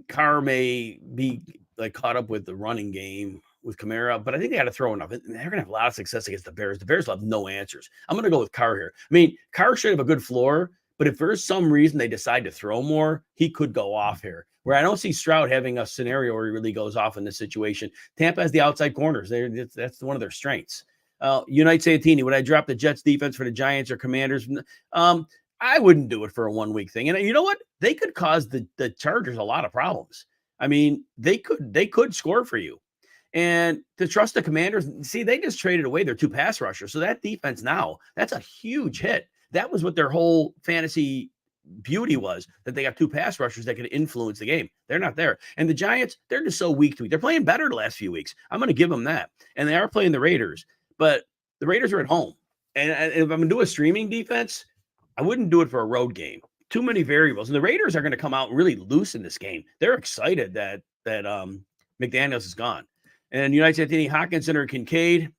Carr may be like caught up with the running game with Kamara, but I think they got to throw enough. They're going to have a lot of success against the Bears. The Bears will have no answers. I'm going to go with Carr here. I mean, Carr should have a good floor, but if there's some reason they decide to throw more, he could go off here. Where I don't see Stroud having a scenario where he really goes off in this situation. Tampa has the outside corners. That's one of their strengths. Unite Santini, would I drop the Jets defense for the Giants or Commanders? I wouldn't do it for a 1-week thing. And you know what? They could cause the Chargers a lot of problems. I mean, they could score for you. And to trust the Commanders, see, they just traded away their 2 pass rushers. So that defense now, that's a huge hit. That was what their whole fantasy beauty was, that they got 2 pass rushers that could influence the game. They're not there. And the Giants, they're just so week to week. They're playing better the last few weeks. I'm going to give them that. And they are playing the Raiders, but the Raiders are at home. And if I'm going to do a streaming defense, I wouldn't do it for a road game. Too many variables. And the Raiders are going to come out really loose in this game. They're excited that McDaniels is gone. And United States, Hawkinson or Kincaid.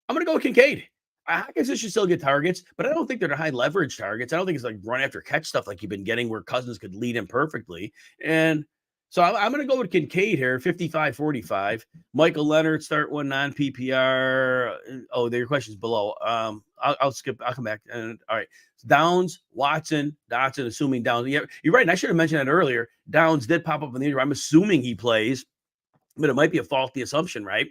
I'm going to go with Kincaid. Hawkinson should still get targets, but I don't think they're the high leverage targets. I don't think it's like run after catch stuff like you've been getting where Cousins could lead him perfectly. And so I'm going to go with Kincaid here, 55-45. Michael Leonard, start 1 non-PPR. Oh, your question's below. I'll skip. I'll come back. And all right. Downs, Watson, Dotson, assuming Downs. Yeah, you're right. And I should have mentioned that earlier. Downs did pop up in the injury. I'm assuming he plays, but it might be a faulty assumption, right?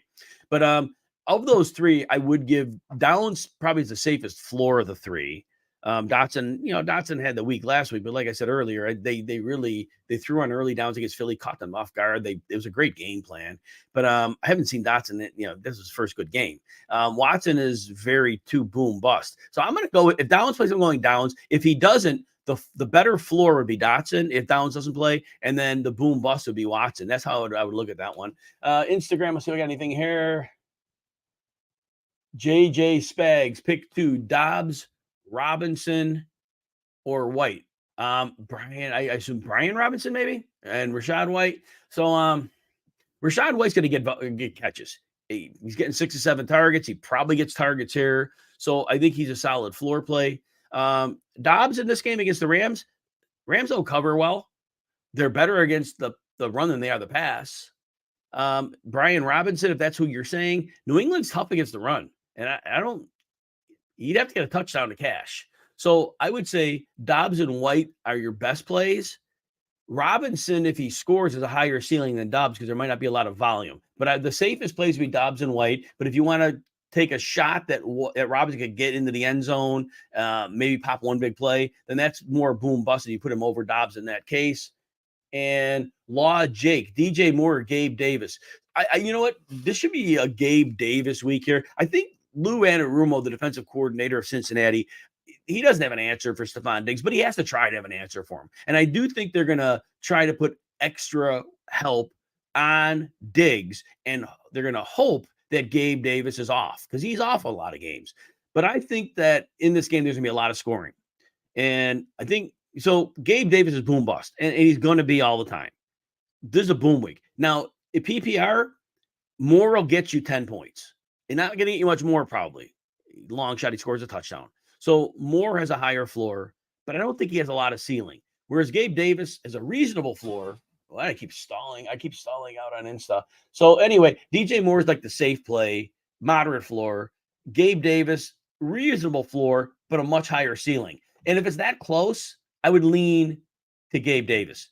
But of those 3, I would give Downs probably is the safest floor of the 3. Dotson had the week last week, but like I said earlier, they threw on early downs against Philly, caught them off guard. It was a great game plan, but I haven't seen Dotson. This is his first good game. Watson is very too boom bust. So I'm going to go with, if Downs plays, I'm going Downs. If he doesn't, the better floor would be Dotson if Downs doesn't play, and then the boom bust would be Watson. That's how I would look at that one. Instagram, let's see if I got anything here. JJ Spags, pick 2, Dobbs, Robinson, or White. Brian, I assume Brian Robinson maybe, and Rashad White. So Rashad White's going to get catches. He's getting 6 to 7 targets. He probably gets targets here. So I think he's a solid floor play. Dobbs in this game against the Rams don't cover well. They're better against the run than they are the pass. Brian Robinson, if that's who you're saying, New England's tough against the run. And you'd have to get a touchdown to cash. So I would say Dobbs and White are your best plays. Robinson, if he scores, is a higher ceiling than Dobbs because there might not be a lot of volume. But the safest plays would be Dobbs and White. But if you want to take a shot that Robinson could get into the end zone, maybe pop one big play, then that's more boom bust, and you put him over Dobbs in that case. And Law Jake, DJ Moore, Gabe Davis. You know what? This should be a Gabe Davis week here. I think Lou Anarumo, the defensive coordinator of Cincinnati, he doesn't have an answer for Stephon Diggs, but he has to try to have an answer for him. And I do think they're going to try to put extra help on Diggs, and they're going to hope that Gabe Davis is off because he's off a lot of games. But I think that in this game, there's going to be a lot of scoring. And I think so. Gabe Davis is boom bust, and he's going to be all the time. This is a boom week. Now, at PPR, Moore will get you 10 points. And not going to get you much more, probably. Long shot, he scores a touchdown. So Moore has a higher floor, but I don't think he has a lot of ceiling. Whereas Gabe Davis has a reasonable floor. Well, I keep stalling out on Insta. So anyway, DJ Moore is like the safe play, moderate floor. Gabe Davis, reasonable floor, but a much higher ceiling. And if it's that close, I would lean to Gabe Davis.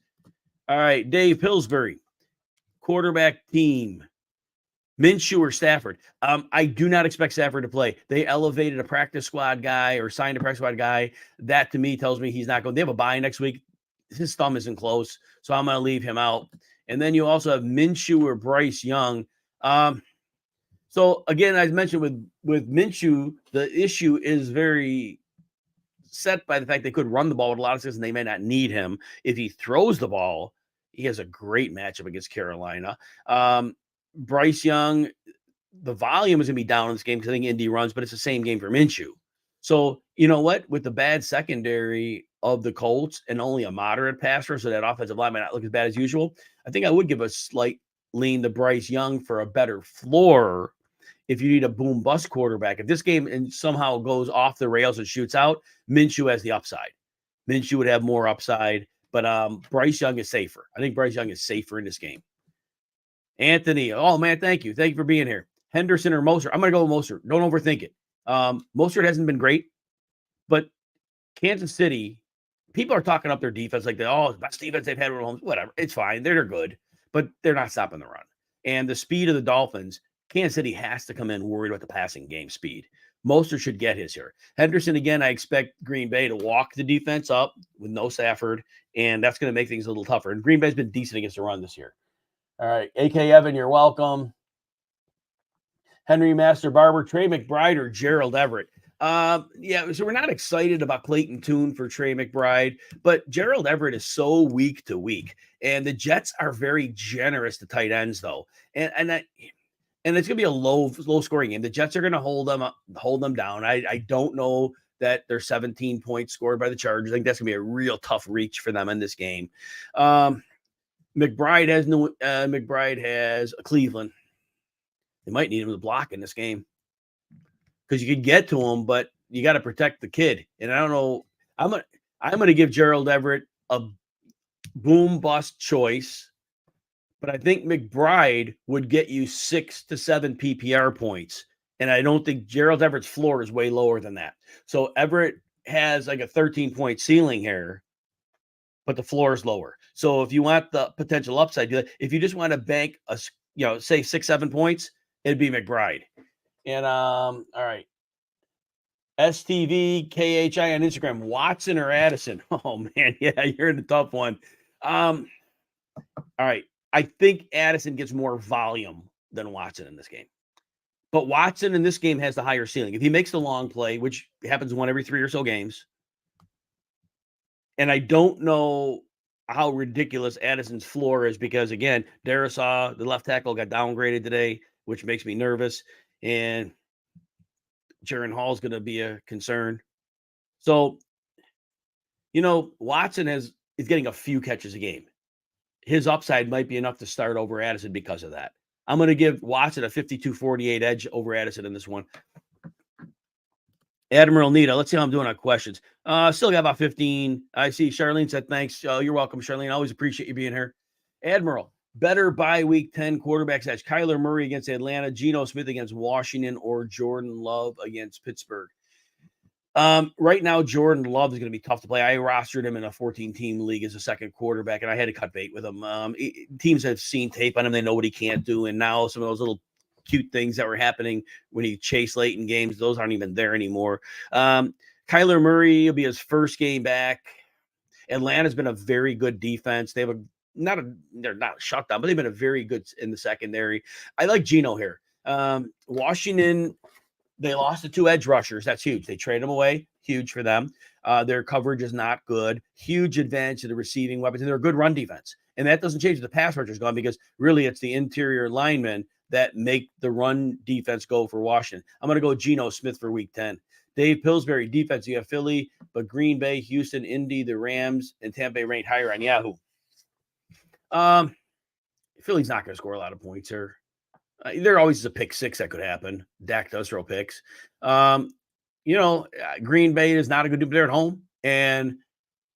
All right, Dave Pillsbury, quarterback team. Minshew or Stafford. I do not expect Stafford to play. They elevated a practice squad guy or signed a practice squad guy. That to me tells me he's not going. They have a bye next week. His thumb isn't close, so I'm going to leave him out. And then you also have Minshew or Bryce Young. So again, as mentioned with Minshew, the issue is very set by the fact they could run the ball with a lot of success, and they may not need him. If he throws the ball, he has a great matchup against Carolina. Bryce Young, the volume is going to be down in this game because I think Indy runs, but it's the same game for Minshew. So, you know what? With the bad secondary of the Colts and only a moderate passer, so that offensive line might not look as bad as usual, I think I would give a slight lean to Bryce Young for a better floor if you need a boom bust quarterback. If this game somehow goes off the rails and shoots out, Minshew has the upside. Minshew would have more upside, but Bryce Young is safer. I think Bryce Young is safer in this game. Anthony, oh man, thank you. Thank you for being here. Henderson or Mostert? I'm going to go with Mostert. Don't overthink it. Mostert hasn't been great, but Kansas City, people are talking up their defense like, best defense they've had with Mahomes. Whatever. It's fine. They're good, but they're not stopping the run. And the speed of the Dolphins, Kansas City has to come in worried about the passing game speed. Mostert should get his here. Henderson, again, I expect Green Bay to walk the defense up with no Stafford, and that's going to make things a little tougher. And Green Bay's been decent against the run this year. All right, AK Evan, you're welcome. Henry Master Barber, Trey McBride, or Gerald Everett. So we're not excited about Clayton Tune for Trey McBride, but Gerald Everett is so week to week, and the Jets are very generous to tight ends, though, and it's going to be a low scoring game. The Jets are going to hold them down. I don't know that they're 17 points scored by the Chargers. I think that's going to be a real tough reach for them in this game. McBride has Cleveland. They might need him to block in this game because you could get to him, but you got to protect the kid. And I don't know. I'm going to give Gerald Everett a boom bust choice, but I think McBride would get you 6 to 7 PPR points. And I don't think Gerald Everett's floor is way lower than that. So Everett has like a 13-point ceiling here, but the floor is lower. So if you want the potential upside, if you just want to bank say 6-7 points, it'd be McBride. And all right. STV KHI on Instagram, Watson or Addison? Oh man, yeah, you're in a tough one. All right. I think Addison gets more volume than Watson in this game. But Watson in this game has the higher ceiling. If he makes the long play, which happens one every 3 or so games, and I don't know how ridiculous Addison's floor is because, again, Darisaw, the left tackle, got downgraded today, which makes me nervous. And Jaron Hall is going to be a concern. So, Watson is getting a few catches a game. His upside might be enough to start over Addison because of that. I'm going to give Watson a 52-48 edge over Addison in this one. Admiral Nita, let's see how I'm doing on questions. Still got about 15. I see Charlene said thanks. You're welcome, Charlene. Always appreciate you being here. Admiral, better by week 10 quarterbacks edge. Kyler Murray against Atlanta, Geno Smith against Washington, or Jordan Love against Pittsburgh. Right now, Jordan Love is going to be tough to play. I rostered him in a 14-team league as a second quarterback, and I had to cut bait with him. Teams have seen tape on him. They know what he can't do, and now some of those little cute things that were happening when he chased late in games, those aren't even there anymore. Kyler Murray will be his first game back. Atlanta's been a very good defense. They have they're not a shutdown, but they've been a very good in the secondary. I like Geno here. Washington, they lost the 2 edge rushers. That's huge. They traded them away. Huge for them. Their coverage is not good. Huge advantage to the receiving weapons, and they're a good run defense. And that doesn't change if the pass rusher's gone because really it's the interior linemen that make the run defense go for Washington. I'm going to go Geno Smith for week 10. Dave Pillsbury, defense. You have Philly, but Green Bay, Houston, Indy, the Rams, and Tampa Bay ranked higher on Yahoo. Philly's not going to score a lot of points here. There always is a pick 6 that could happen. Dak does throw picks. Green Bay is not a good dude. They're at home. And,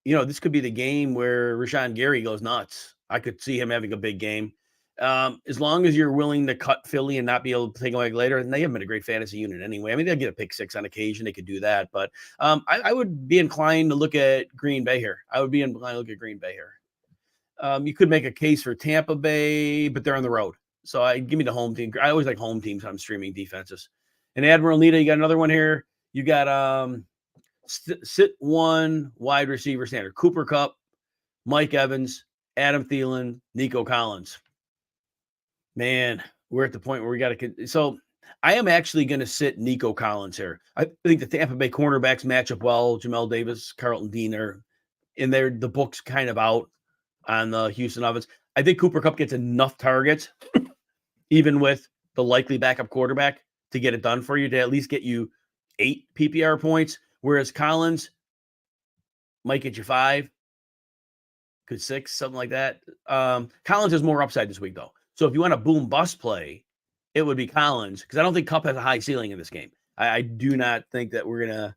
this could be the game where Rashawn Gary goes nuts. I could see him having a big game. As long as you're willing to cut Philly and not be able to take away later, and they haven't been a great fantasy unit anyway. I mean, they'll get a pick six on occasion. They could do that, but I would be inclined to look at Green Bay here. I would be inclined to look at Green Bay here. You could make a case for Tampa Bay, but they're on the road. So give me the home team. I always like home teams when I'm streaming defenses. And Admiral Nita, you got another one here. You got sit one wide receiver standard. Cooper Kupp, Mike Evans, Adam Thielen, Nico Collins. Man, we're at the point where we got to. So I am actually going to sit Nico Collins here. I think the Tampa Bay cornerbacks match up well. Jamel Davis, Carlton Dean are in there. The book's kind of out on the Houston offense. I think Cooper Kupp gets enough targets, even with the likely backup quarterback, to get it done for you, to at least get you 8 PPR points. Whereas Collins might get you 5, could 6, something like that. Collins has more upside this week, though. So if you want a boom bust play, it would be Collins, because I don't think Kupp has a high ceiling in this game. I do not think that we're going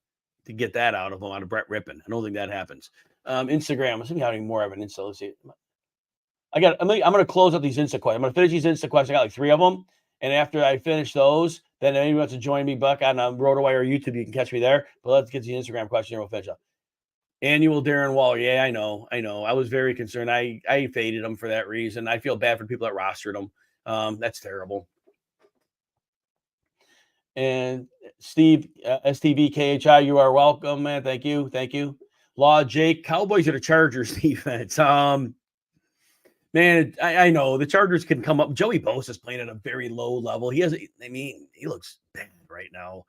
to get that out of him, out of Brett Rippon. I don't think that happens. Instagram, I'm assuming having more of an Insta. Let's see. I'm going to close up these Insta questions. I'm going to finish these Insta questions. I got like 3 of them. And after I finish those, then if anyone wants to join me, Buck, on RotoWire YouTube, you can catch me there. But let's get to the Instagram question and we'll finish up. Annual Darren Waller. Yeah, I know. I was very concerned. I faded him for that reason. I feel bad for people that rostered him. That's terrible. And Steve, STVKHI, you are welcome, man. Thank you. Law Jake, Cowboys or the Chargers defense. Man, I know the Chargers can come up. Joey Bosa is playing at a very low level. He looks bad right now.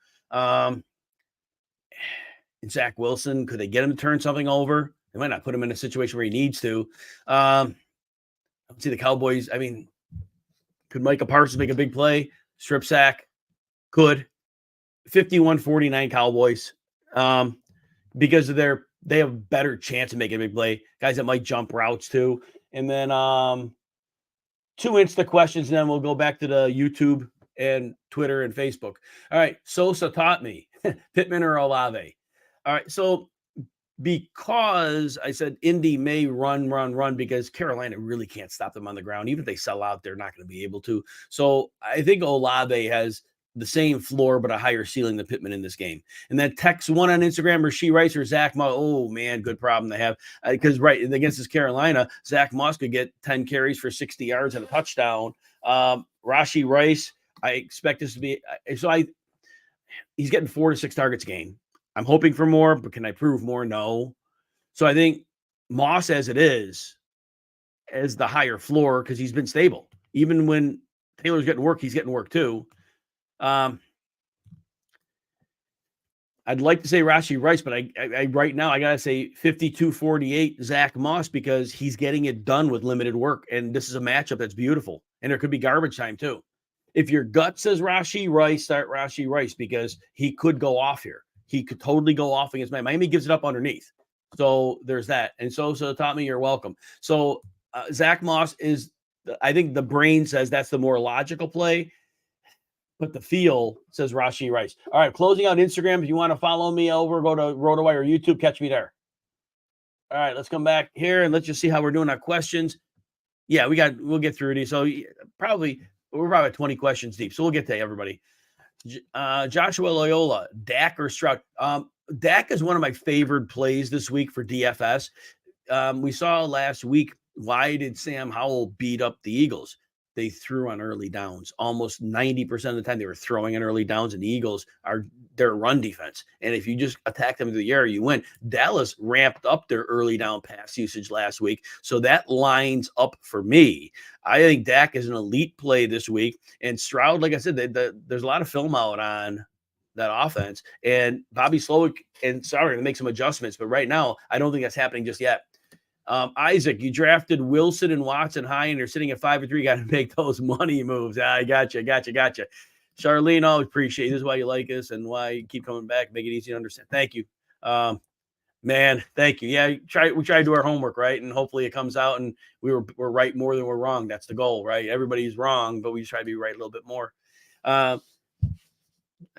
And Zach Wilson, could they get him to turn something over? They might not put him in a situation where he needs to. See the Cowboys. I mean, could Micah Parsons make a big play? Strip sack? Could. 51-49 Cowboys. Because they have a better chance of making a big play. Guys that might jump routes too. And then 2 Insta questions, and then we'll go back to the YouTube and Twitter and Facebook. All right. Sosa taught me. Pittman or Olave. All right. So because I said Indy may run because Carolina really can't stop them on the ground. Even if they sell out, they're not going to be able to. So I think Olave has the same floor, but a higher ceiling than Pittman in this game. And then text one on Instagram, Rasheed Rice or Zach Moss. Oh, man, good problem to have. Because, right, against this Carolina, Zach Moss could get 10 carries for 60 yards and a touchdown. Rasheed Rice, I expect this to be – he's getting 4 to 6 targets a game. I'm hoping for more, but can I prove more? No. So I think Moss, as it is the higher floor because he's been stable. Even when Taylor's getting work, he's getting work too. I'd like to say Rasheed Rice, but I right now I gotta say 52-48 Zach Moss because he's getting it done with limited work, and this is a matchup that's beautiful, and there could be garbage time too. If your gut says Rasheed Rice, start Rasheed Rice because he could go off here. He could totally go off against Miami. Miami gives it up underneath, so there's that. And so taught me, you're welcome. So Zach Moss is, I think the brain says that's the more logical play. But the feel says Rasheed Rice. All right, closing out Instagram. If you want to follow me over, go to RotoWire YouTube. Catch me there. All right, let's come back here and let's just see how we're doing our questions. Yeah, we'll get through these. So we're probably 20 questions deep. So we'll get to everybody. Joshua Loyola, Dak or Stroud. Dak is one of my favored plays this week for DFS. We saw last week, why did Sam Howell beat up the Eagles? They threw on early downs. Almost 90% of the time they were throwing on early downs, and the Eagles are their run defense. And if you just attack them through the air, you win. Dallas ramped up their early down pass usage last week. So that lines up for me. I think Dak is an elite play this week. And Stroud, like I said, there's a lot of film out on that offense. And Bobby Slowick and sorry to make some adjustments, but right now I don't think that's happening just yet. Isaac, you drafted Wilson and Watson high, and you're sitting at 5-3. You got to make those money moves. I got you. Charlene, always appreciate you. This is why you like us and why you keep coming back. Make it easy to understand. Thank you. Man, thank you. Yeah, we try to do our homework, right? And hopefully it comes out and we're right more than we're wrong. That's the goal, right? Everybody's wrong, but we try to be right a little bit more.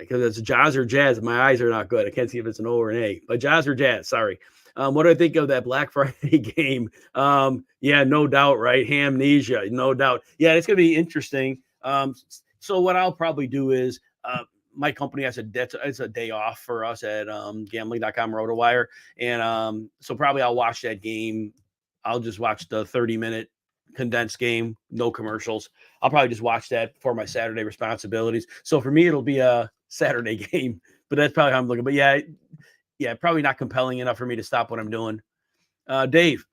because it's Jazz or Jazz. My eyes are not good. I can't see if it's an O or an A, but Jazz or Jazz. Sorry. What do I think of that Black Friday game? Yeah, no doubt, right? Hamnesia, no doubt. Yeah, it's going to be interesting. So what I'll probably do is my company has it's a day off for us at gambling.com RotoWire. And so probably I'll watch that game. I'll just watch the 30-minute condensed game, no commercials. I'll probably just watch that for my Saturday responsibilities. So for me, it'll be a Saturday game, but that's probably how I'm looking. But yeah, probably not compelling enough for me to stop what I'm doing. Dave,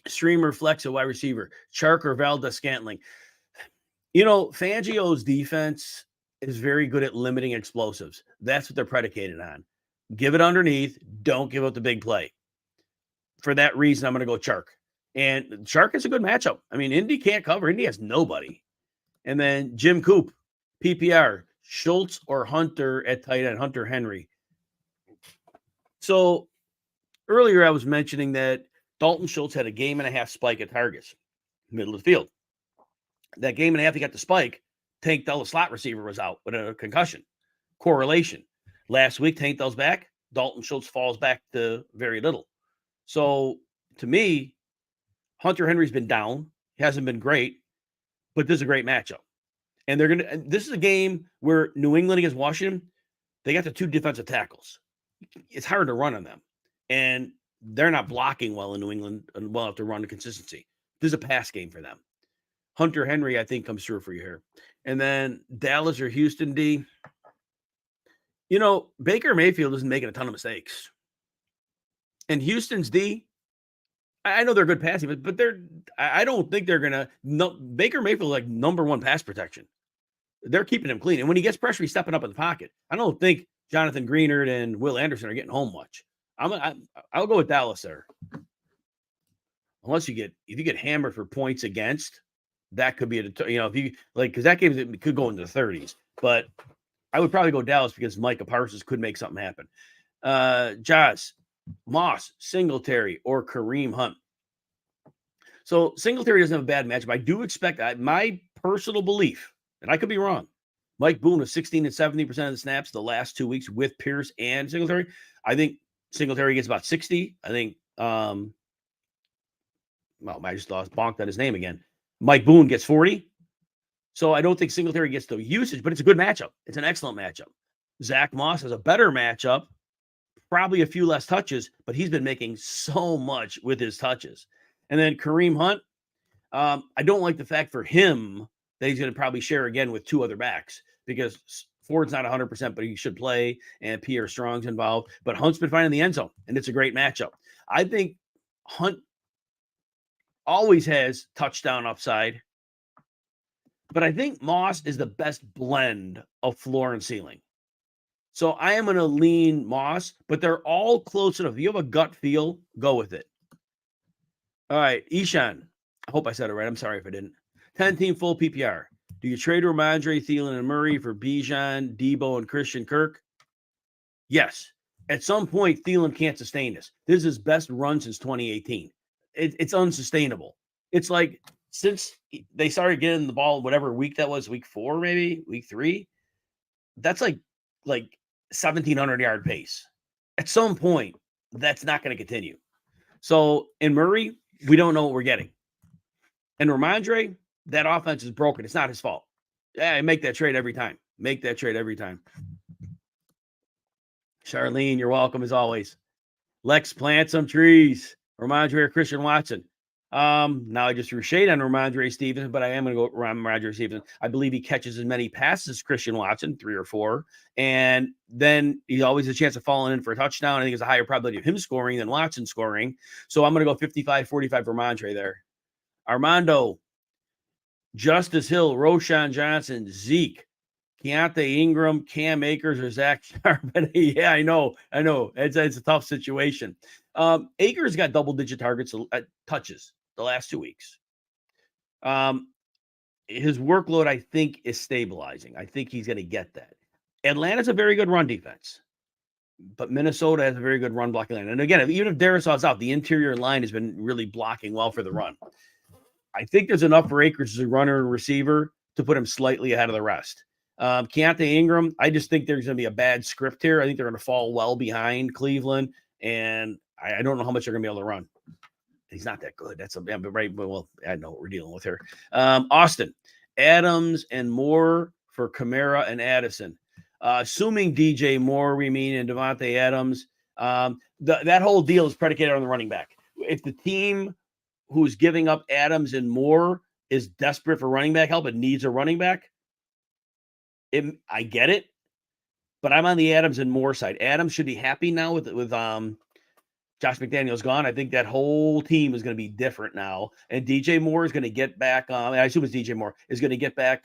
streamer flex a wide receiver, Chark or Valdes-Scantling. Fangio's defense is very good at limiting explosives. That's what they're predicated on. Give it underneath. Don't give up the big play. For that reason, I'm going to go Chark. And Chark is a good matchup. I mean, Indy can't cover. Indy has nobody. And then Jim Coop, PPR, Schultz or Hunter at tight end, Hunter Henry. So earlier I was mentioning that Dalton Schultz had a game and a half spike at targets, middle of the field. That game and a half he got the spike, Tank Dell, the slot receiver, was out with a concussion. Correlation. Last week, Tank Dell's back. Dalton Schultz falls back to very little. So to me, Hunter Henry's been down. He hasn't been great, but this is a great matchup. And this is a game where New England against Washington, they got the two defensive tackles. It's hard to run on them. And they're not blocking well in New England and well enough to run the consistency. This is a pass game for them. Hunter Henry, I think, comes through for you here. And then Dallas or Houston, D. Baker Mayfield isn't making a ton of mistakes. And Houston's D, I know they're good passing, but I don't think they're going to. Baker Mayfield like number one pass protection. They're keeping him clean. And when he gets pressure, he's stepping up in the pocket. I don't think Jonathan Greenard and Will Anderson are getting home much. I'll go with Dallas there. Unless if you get hammered for points against, that could be because that game could go into the 30s. But I would probably go Dallas because Micah Parsons could make something happen. Josh, Moss, Singletary, or Kareem Hunt. So Singletary doesn't have a bad matchup. I do expect my personal belief, and I could be wrong. Mike Boone was 16 and 70% of the snaps the last 2 weeks with Pierce and Singletary. I think Singletary gets about 60. I think I just bonked on his name again. Mike Boone gets 40. So I don't think Singletary gets the usage, but it's a good matchup. It's an excellent matchup. Zach Moss has a better matchup, probably a few less touches, but he's been making so much with his touches. And then Kareem Hunt, I don't like the fact for him that he's going to probably share again with two other backs because Ford's not 100%, but he should play, and Pierre Strong's involved. But Hunt's been finding the end zone, and it's a great matchup. I think Hunt always has touchdown upside, but I think Moss is the best blend of floor and ceiling. So I am going to lean Moss, but they're all close enough. If you have a gut feel, go with it. All right, Ishan. I hope I said it right. I'm sorry if I didn't. 10-team full PPR. Do you trade Ramondre, Thielen, and Murray for Bijan, Debo, and Christian Kirk? Yes. At some point, Thielen can't sustain this. This is his best run since 2018. It's unsustainable. It's like since they started getting the ball, whatever week that was, week 4, maybe, week 3, that's like 1,700-yard pace. At some point, that's not going to continue. So in Murray, we don't know what we're getting. And Ramondre, that offense is broken. It's not his fault. Yeah, make that trade every time. Make that trade every time. Charlene, you're welcome as always. Lex, plant some trees. Ramondre or Christian Watson. Now I just threw shade on Ramondre Stevenson, but I am going to go Ramondre Stevenson. I believe he catches as many passes as Christian Watson, 3 or 4. And then he always has a chance of falling in for a touchdown. I think there's a higher probability of him scoring than Watson scoring. So I'm going to go 55-45 Ramondre there. Armando, Justice Hill, Roshan Johnson, Zeke, Keontae Ingram, Cam Akers, or Zach Charbonnet. Yeah, I know. It's a tough situation. Akers got double-digit targets, touches the last 2 weeks. His workload, I think, is stabilizing. I think he's going to get that. Atlanta's a very good run defense, but Minnesota has a very good run blocking line. And again, even if Darrisaw's out, the interior line has been really blocking well for the run. I think there's enough for Akers as a runner and receiver to put him slightly ahead of the rest. Keontae Ingram, I just think there's going to be a bad script here. I think they're going to fall well behind Cleveland, and I don't know how much they're going to be able to run. He's not that good. That's right. Well, I know what we're dealing with here. Austin, Adams and Moore for Kamara and Addison. Assuming DJ Moore, we mean, and Devontae Adams. That whole deal is predicated on the running back. If the team who's giving up Adams and Moore is desperate for running back help and needs a running back, I get it, but I'm on the Adams and Moore side. Adams should be happy now with Josh McDaniels gone. I think that whole team is going to be different now, and DJ Moore is going to get back. I assume it's DJ Moore is going to get back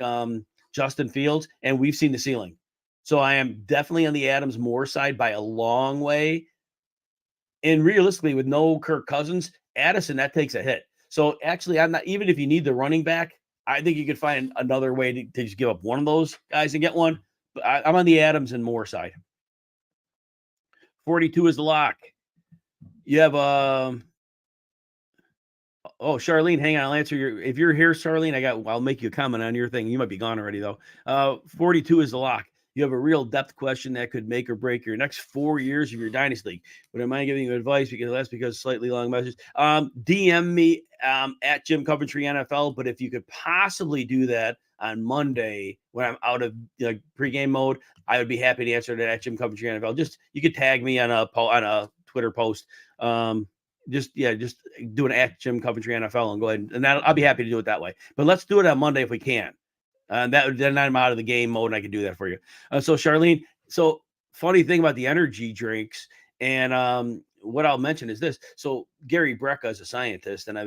Justin Fields, and we've seen the ceiling. So I am definitely on the Adams Moore side by a long way. And realistically, with no Kirk Cousins, Addison, that takes a hit. So actually, I'm not, even if you need the running back, I think you could find another way to just give up one of those guys and get one. But I'm on the Adams and Moore side. 42 is the lock. You have Charlene, hang on. I'll answer if you're here, Charlene, I'll make you a comment on your thing. You might be gone already though. 42 is the lock. You have a real depth question that could make or break your next 4 years of your dynasty league. But am I giving you advice because slightly long message? DM me at Jim Coventry NFL. But if you could possibly do that on Monday when I'm out of pregame mode, I would be happy to answer that at Jim Coventry NFL. Just you could tag me on a Twitter post. Just do an at Jim Coventry NFL and go ahead and I'll be happy to do it that way. But let's do it on Monday if we can. Then I'm out of the game mode and I can do that for you. So Charlene, funny thing about the energy drinks and what I'll mention is this. So Gary Brecka is a scientist, and I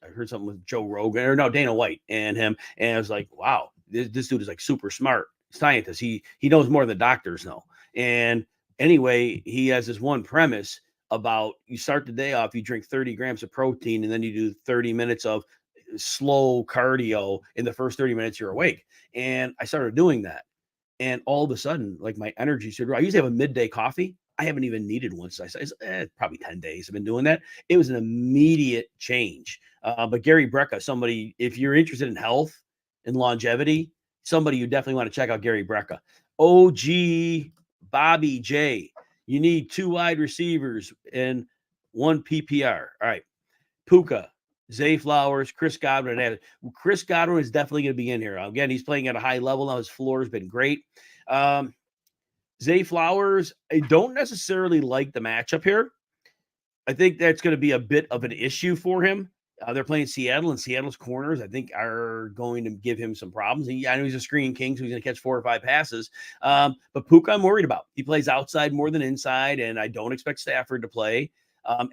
heard something with Joe Rogan Dana White and him, and I was like, wow, this dude is like super smart scientist. He knows more than doctors know. And anyway, he has this one premise about you start the day off, you drink 30 grams of protein, and then you do 30 minutes of slow cardio. In the first 30 minutes you're awake. And I started doing that, and all of a sudden, like, my energy should. I usually have a midday coffee. I haven't even needed one since probably 10 days I've been doing that. It was an immediate change. But Gary Brecka, somebody, if you're interested in health and longevity, somebody you definitely want to check out. Gary Brecka. OG Bobby J, you need 2 wide receivers and 1 PPR. All right, Puka, Zay Flowers, Chris Godwin. Chris Godwin is definitely going to be in here. Again, he's playing at a high level now. His floor has been great. Zay Flowers, I don't necessarily like the matchup here. I think that's going to be a bit of an issue for him. They're playing Seattle, and Seattle's corners, I think, are going to give him some problems. I know he's a screen king, so he's going to catch 4 or 5 passes. But Puka, I'm worried about. He plays outside more than inside, and I don't expect Stafford to play.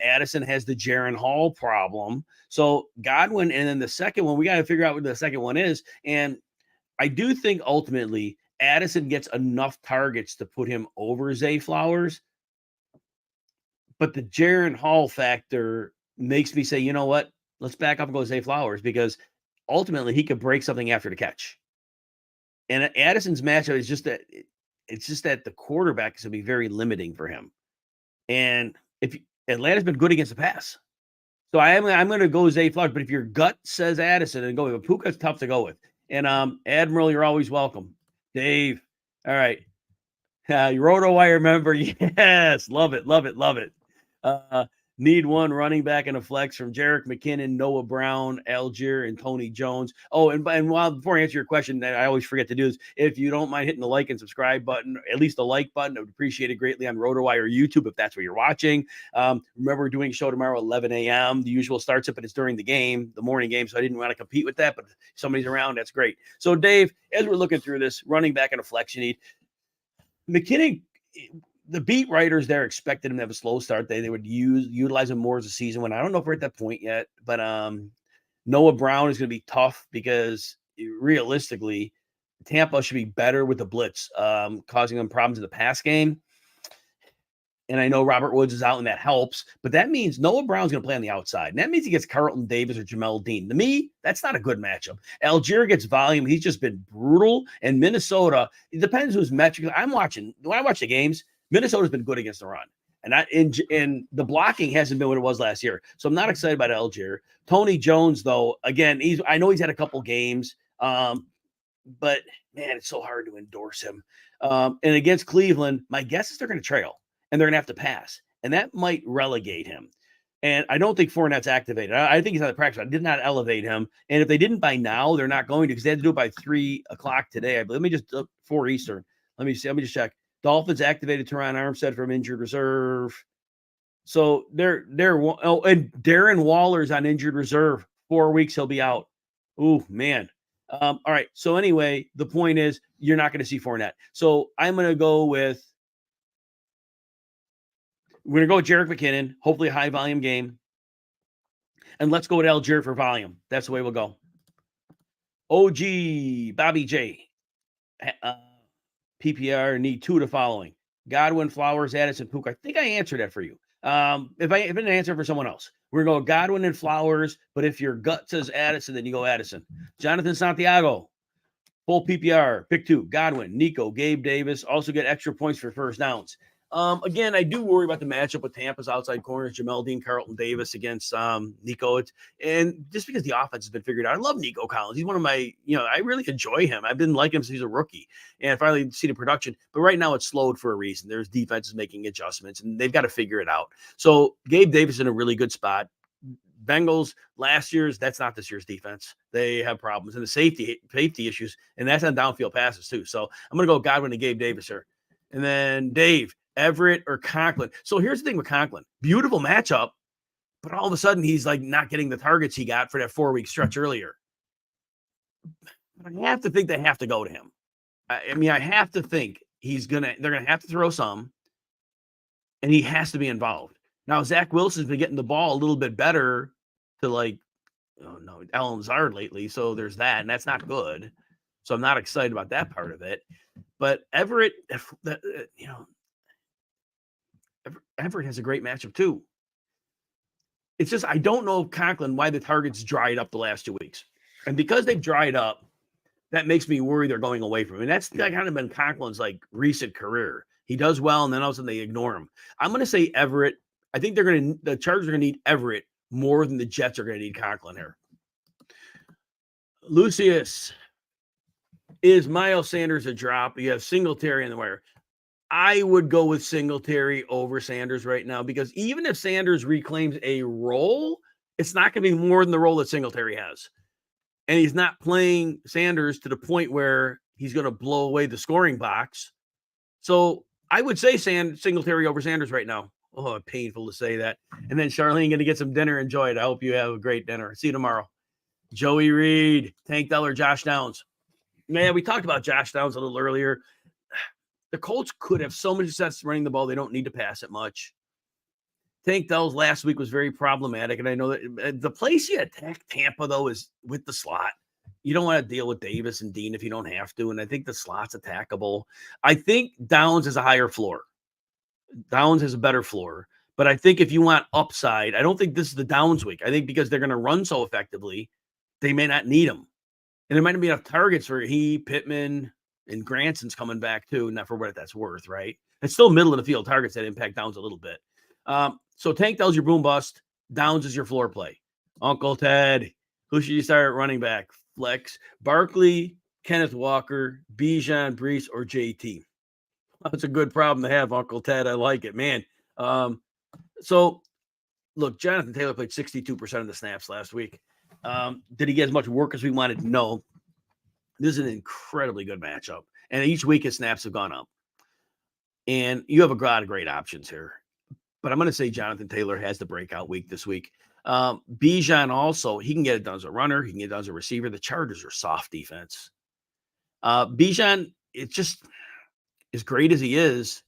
Addison has the Jaron Hall problem. So Godwin, and then the second one, we got to figure out what the second one is. And I do think ultimately Addison gets enough targets to put him over Zay Flowers. But the Jaron Hall factor makes me say, you know what? Let's back up and go Zay Flowers, because ultimately he could break something after the catch. And Addison's matchup is just that the quarterback is going to be very limiting for him. And if Atlanta's been good against the pass. So I'm going to go Zay Flowers. But if your gut says Addison, and go with Puka's tough to go with. And Admiral, you're always welcome. Dave. All right. Your RotoWire member. Yes. Love it. Love it. Love it. Need 1 running back and a flex from Jerick McKinnon, Noah Brown, Algier, and Tony Jones. Oh, and before I answer your question, I always forget to do this. If you don't mind hitting the like and subscribe button, at least the like button, I would appreciate it greatly on RotoWire YouTube if that's where you're watching. Remember, we're doing a show tomorrow, 11 a.m. The usual starts up, but it's during the morning game, so I didn't want to compete with that, but if somebody's around, that's great. So, Dave, as we're looking through this, running back and a flex you need. McKinnon, the beat writers there expected him to have a slow start. They would utilize him more as the season went. I don't know if we're at that point yet, but Noah Brown is going to be tough because realistically, Tampa should be better with the blitz, causing them problems in the pass game. And I know Robert Woods is out, and that helps. But that means Noah Brown's going to play on the outside. And that means he gets Carlton Davis or Jamel Dean. To me, that's not a good matchup. Algier gets volume. He's just been brutal. And Minnesota, it depends who's metric. When I watch the games, Minnesota's been good against the run. And the blocking hasn't been what it was last year. So I'm not excited about Algier. Tony Jones, though, again, I know he's had a couple games. But man, it's so hard to endorse him. And against Cleveland, my guess is they're going to trail and they're going to have to pass, and that might relegate him. And I don't think Fournette's activated. I think he's out of practice. I did not elevate him. And if they didn't by now, they're not going to, because they had to do it by 3:00 today. Let me just 4 Eastern. Let me see. Let me just check. Dolphins activated Teron Armstead from injured reserve. So they're and Darren Waller's on injured reserve. 4 weeks he'll be out. Ooh, man. All right. So anyway, the point is you're not going to see Fournette. So I'm going to go with we're going to go with Jerick McKinnon, hopefully a high volume game. And let's go with Algier for volume. That's the way we'll go. OG, Bobby J. PPR need 2 to following. Godwin, Flowers, Addison, Pook. I think I answered that for you. If I didn't answer for someone else, we're going to go Godwin and Flowers. But if your gut says Addison, then you go Addison. Jonathan Santiago, full PPR, pick 2. Godwin, Nico, Gabe Davis. Also get extra points for first downs. Again, I do worry about the matchup with Tampa's outside corners, Jamel Dean, Carlton Davis against Nico. And just because the offense has been figured out, I love Nico Collins. He's one of my, I really enjoy him. I've been liking him since he's a rookie, and I finally see the production. But right now it's slowed for a reason. There's defenses making adjustments, and they've got to figure it out. So Gabe Davis in a really good spot. Bengals last year's, that's not this year's defense. They have problems and the safety issues, and that's on downfield passes too. So I'm going to go Godwin and Gabe Davis here. And then Dave, Everett or Conklin. So here's the thing with Conklin. Beautiful matchup, but all of a sudden he's like not getting the targets he got for that 4-week stretch earlier. But I have to think they have to go to him. I mean, I have to think they're going to have to throw some, and he has to be involved. Now, Zach Wilson's been getting the ball a little bit better to Alan Lazard lately. So there's that, and that's not good. So I'm not excited about that part of it. But Everett, Everett has a great matchup too. It's just, I don't know, Conklin, why the targets dried up the last 2 weeks. And because they've dried up, that makes me worry they're going away from him. And that's kind of been Conklin's recent career. He does well, and then all of a sudden they ignore him. I'm going to say Everett. I think the Chargers are going to need Everett more than the Jets are going to need Conklin here. Lucius, is Miles Sanders a drop? You have Singletary in the wire. I would go with Singletary over Sanders right now, because even if Sanders reclaims a role, it's not going to be more than the role that Singletary has. And he's not playing Sanders to the point where he's going to blow away the scoring box. So I would say Singletary over Sanders right now. Oh, painful to say that. And then Charlene going to get some dinner. Enjoy it. I hope you have a great dinner. See you tomorrow. Joey Reed, Tank Deller, Josh Downs. Man, we talked about Josh Downs a little earlier. The Colts could have so many success running the ball. They don't need to pass it much. Tank Dell's last week was very problematic. And I know that the place you attack Tampa, though, is with the slot. You don't want to deal with Davis and Dean if you don't have to. And I think the slot's attackable. I think Downs has a higher floor. Downs has a better floor. But I think if you want upside, I don't think this is the Downs week. I think because they're going to run so effectively, they may not need him. And there might not be enough targets for Pittman, and Granson's coming back too. Not for what that's worth, right? It's still middle of the field targets that impact Downs a little bit. So Tank Dell's your boom bust. Downs is your floor play. Uncle Ted, who should you start at running back? Flex, Barkley, Kenneth Walker, Bijan, Brees, or JT. That's a good problem to have, Uncle Ted. I like it, man. So look, Jonathan Taylor played 62% of the snaps last week. Did he get as much work as we wanted? No. This is an incredibly good matchup. And each week his snaps have gone up. And you have a lot of great options here. But I'm going to say Jonathan Taylor has the breakout week this week. Bijan also, he can get it done as a runner. He can get it done as a receiver. The Chargers are soft defense. Bijan, it's just as great as he is,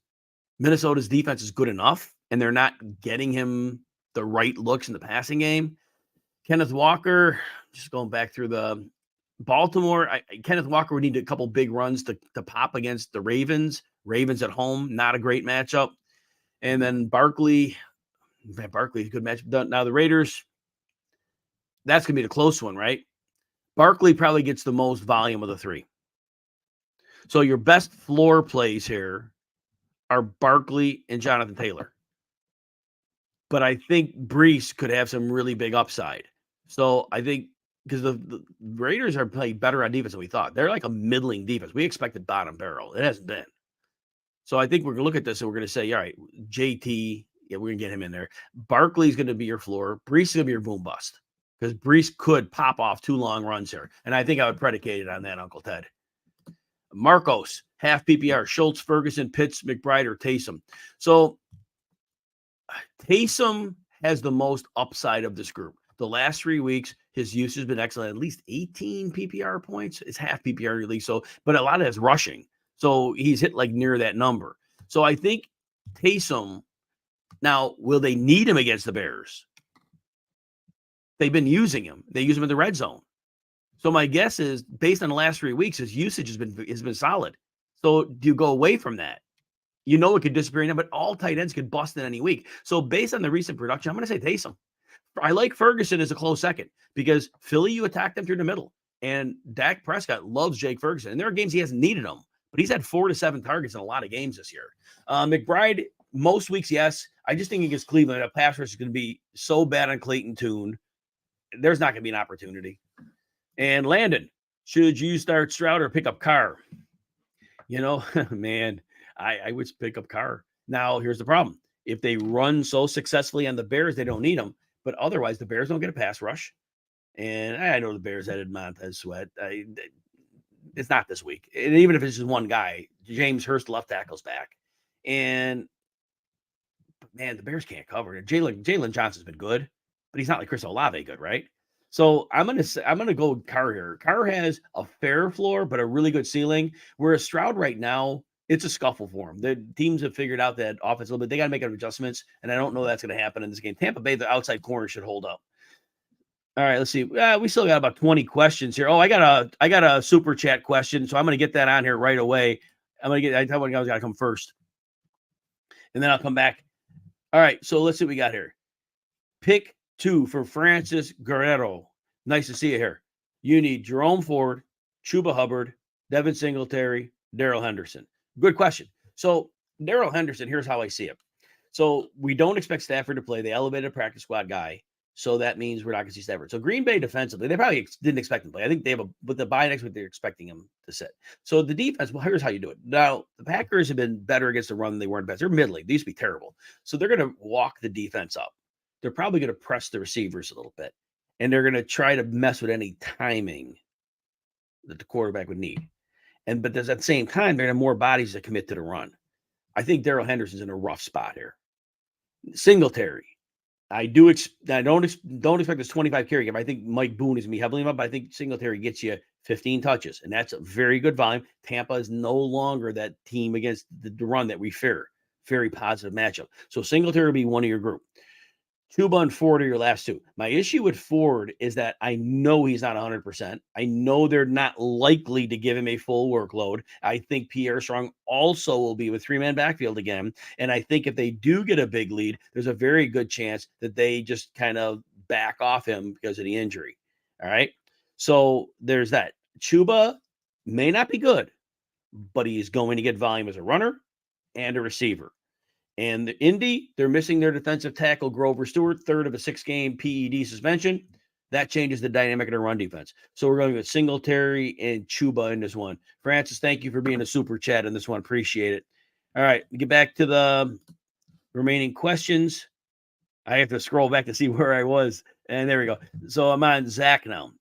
Minnesota's defense is good enough, and they're not getting him the right looks in the passing game. Kenneth Walker, just going back through the Baltimore, Kenneth Walker would need a couple big runs to pop against the Ravens. Ravens at home, not a great matchup. And then Barkley, Barkley's a good matchup. Now the Raiders, that's going to be the close one, right? Barkley probably gets the most volume of the three. So your best floor plays here are Barkley and Jonathan Taylor. But I think Brees could have some really big upside. So I think because the Raiders are playing better on defense than we thought. They're like a middling defense. We expected bottom barrel. It hasn't been. So I think we're going to look at this and we're going to say, all right, JT, yeah, we're going to get him in there. Barkley's going to be your floor. Brees is going to be your boom bust because Brees could pop off 2 long runs here. And I think I would predicate it on that, Uncle Ted. Marcos, half PPR, Schultz, Ferguson, Pitts, McBride, or Taysom. So Taysom has the most upside of this group. The last 3 weeks, his use has been excellent, at least 18 PPR points. It's half PPR league, so but a lot of it's rushing. So he's hit like near that number. So I think Taysom, now, will they need him against the Bears? They've been using him. They use him in the red zone. So my guess is, based on the last 3 weeks, his usage has been solid. So do you go away from that? You know it could disappear, but all tight ends could bust in any week. So based on the recent production, I'm going to say Taysom. I like Ferguson as a close second because Philly, you attack them through the middle. And Dak Prescott loves Jake Ferguson. And there are games he hasn't needed him, but he's had 4 to 7 targets in a lot of games this year. McBride, most weeks, yes. I just think against Cleveland, a pass rush is going to be so bad on Clayton Tune. There's not going to be an opportunity. And Landon, should you start Stroud or pick up Carr? You know, man, I would pick up Carr. Now, here's the problem. If they run so successfully on the Bears, they don't need them. But otherwise, the Bears don't get a pass rush. And I know the Bears added Montez Sweat. It's not this week. And even if it's just one guy, James Hurst left tackle's back. And, man, the Bears can't cover it. Jalen Johnson's been good, but he's not like Chris Olave good, right? So I'm gonna go with Carr here. Carr has a fair floor, but a really good ceiling. Whereas Stroud right now, it's a scuffle for him. The teams have figured out that offense a little bit. They got to make adjustments, and I don't know that's going to happen in this game. Tampa Bay, the outside corner should hold up. All right, let's see. We still got about 20 questions here. Oh, I got a super chat question, so I'm going to get that on here right away. I tell you, I got to come first, and then I'll come back. All right, so let's see what we got here. Pick 2 for Francis Guerrero. Nice to see you here. You need Jerome Ford, Chuba Hubbard, Devin Singletary, Darrell Henderson. Good question. So Darrell Henderson, here's how I see it. So we don't expect Stafford to play. They elevated a practice squad guy. So that means we're not going to see Stafford. So Green Bay defensively, they probably didn't expect him to play. I think they have with the bye next week, they're expecting him to sit. So the defense, well, here's how you do it. Now, the Packers have been better against the run than they were in best. They're middling. They used to be terrible. So they're going to walk the defense up. They're probably going to press the receivers a little bit. And they're going to try to mess with any timing that the quarterback would need. But there's at the same time, they're going to have more bodies that commit to the run. I think Darrell Henderson's in a rough spot here. Singletary. I don't expect this 25 carry game. I think Mike Boone is going to be heavily involved, but I think Singletary gets you 15 touches, and that's a very good volume. Tampa is no longer that team against the run that we fear. Very positive matchup. So Singletary will be one of your group. Chuba and Ford are your last 2. My issue with Ford is that I know he's not 100%. I know they're not likely to give him a full workload. I think Pierre Strong also will be with 3-man backfield again. And I think if they do get a big lead, there's a very good chance that they just kind of back off him because of the injury. All right. So there's that. Chuba may not be good, but he's going to get volume as a runner and a receiver. And the Indy, they're missing their defensive tackle, Grover Stewart, 3rd of a 6-game PED suspension. That changes the dynamic of their run defense. So we're going with Singletary and Chuba in this one. Francis, thank you for being a super chat in this one. Appreciate it. All right, get back to the remaining questions. I have to scroll back to see where I was. And there we go. So I'm on Zach now.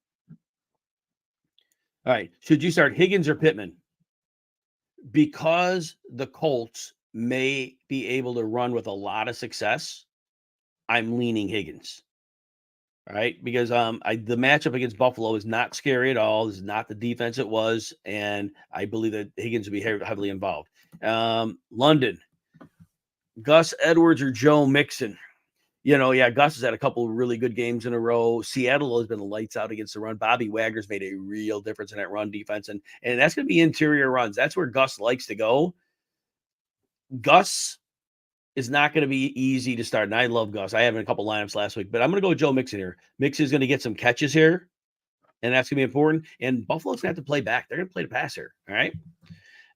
All right, should you start Higgins or Pittman? Because the Colts may be able to run with a lot of success, I'm leaning Higgins. All right, because the matchup against Buffalo is not scary at all. This is not the defense it was, and I believe that Higgins will be heavily involved. London, Gus Edwards or Joe Mixon? Gus has had a couple of really good games in a row. Seattle has been lights out against the run. Bobby Wagner's made a real difference in that run defense, and that's going to be interior runs. That's where Gus likes to go. Gus is not going to be easy to start. And I love Gus. I have in a couple lineups last week, but I'm going to go with Joe Mixon here. Mixon is going to get some catches here, and that's going to be important. And Buffalo's going to have to play back. They're going to play the pass here. All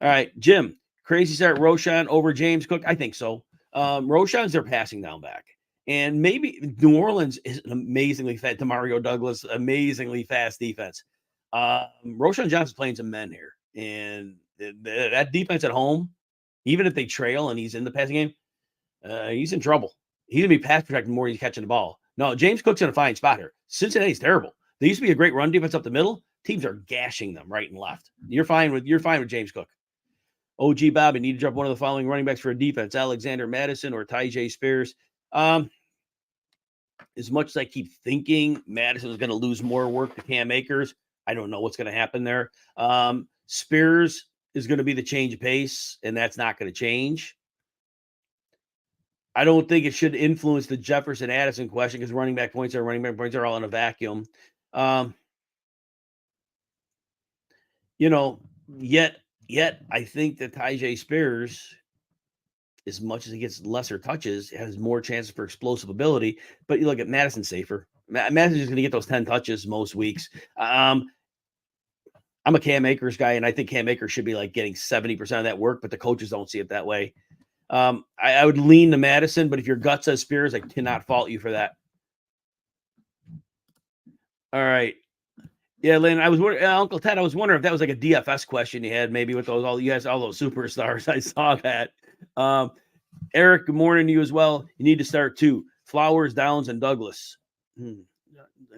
right. Jim, crazy start Roshan over James Cook? I think so. Roshan's their passing down back. And maybe New Orleans is an amazingly fast, DeMario Douglas, amazingly fast defense. Roshan Johnson's playing some men here. And that defense at home, even if they trail and he's in the passing game, he's in trouble. He's going to be pass protected more than he's catching the ball. No, James Cook's in a fine spot here. Cincinnati's terrible. They used to be a great run defense up the middle. Teams are gashing them right and left. You're fine with James Cook. OG Bobby, need to drop one of the following running backs for a defense: Alexander Madison or Tyjae Spears. As much as I keep thinking Madison is going to lose more work to Cam Akers, I don't know what's going to happen there. Spears is going to be the change of pace, and that's not going to change. I don't think it should influence the Jefferson Addison question because running back points are all in a vacuum. Yet I think that Tyjae Spears, as much as he gets lesser touches, has more chances for explosive ability. But you look at Madison safer. Madison's going to get those 10 touches most weeks. I'm a Cam Akers guy, and I think Cam Akers should be like getting 70% of that work, but the coaches don't see it that way. I would lean to Madison, but if your gut says Spears, I cannot fault you for that. All right. Yeah, Lynn, Uncle Ted, I was wondering if that was like a DFS question you had, maybe with all those superstars. I saw that. Eric, good morning to you as well. You need to start too. Flowers, Downs, and Douglas.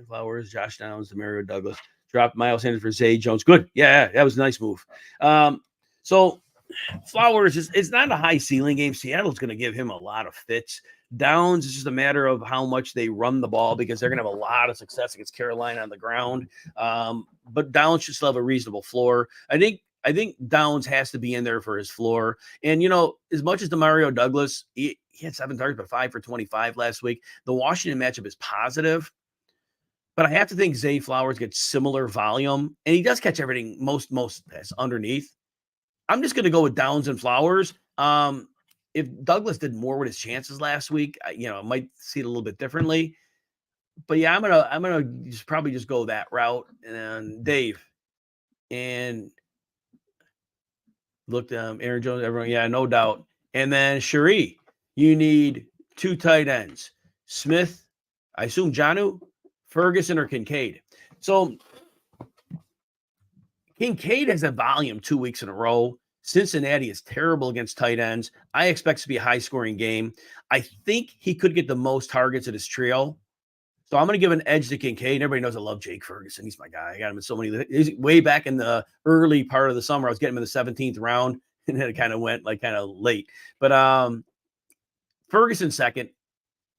Flowers, Josh Downs, DeMario Douglas. Dropped Miles Sanders for Zay Jones. Good. Yeah, that was a nice move. So Flowers it's not a high ceiling game. Seattle's going to give him a lot of fits. Downs is just a matter of how much they run the ball because they're going to have a lot of success against Carolina on the ground. But Downs should still have a reasonable floor. I think Downs has to be in there for his floor. And, as much as DeMario Douglas, he had 7 targets, but 5 for 25 last week. The Washington matchup is positive. But I have to think Zay Flowers gets similar volume. And he does catch everything most underneath. I'm just going to go with Downs and Flowers. If Douglas did more with his chances last week, I might see it a little bit differently. But yeah, I'm gonna probably just go that route. And Dave and looked Aaron Jones, everyone, yeah, no doubt. And then Cherie, you need 2 tight ends: Smith, I assume Jonnu, Ferguson, or Kincaid. So Kincaid has a volume 2 weeks in a row. Cincinnati is terrible against tight ends. I expect it to be a high-scoring game. I think he could get the most targets in his trio. So I'm going to give an edge to Kincaid. Everybody knows I love Jake Ferguson. He's my guy. I got him in so many. He's way back in the early part of the summer. I was getting him in the 17th round, and then it kind of went kind of late. But Ferguson second,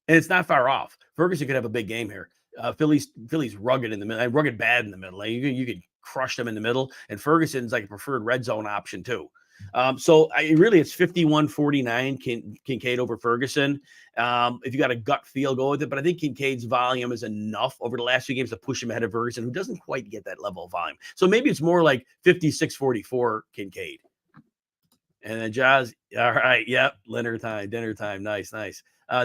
and it's not far off. Ferguson could have a big game here. Philly's rugged in the middle, rugged bad in the middle. You could crush them in the middle, and Ferguson's like a preferred red zone option too. So it's 51-49 Kincaid over Ferguson. If you got a gut feel, go with it. But I think Kincaid's volume is enough over the last few games to push him ahead of Ferguson, who doesn't quite get that level of volume. So maybe it's more like 56-44 Kincaid. And then Jazz, all right, yep, dinner time, nice.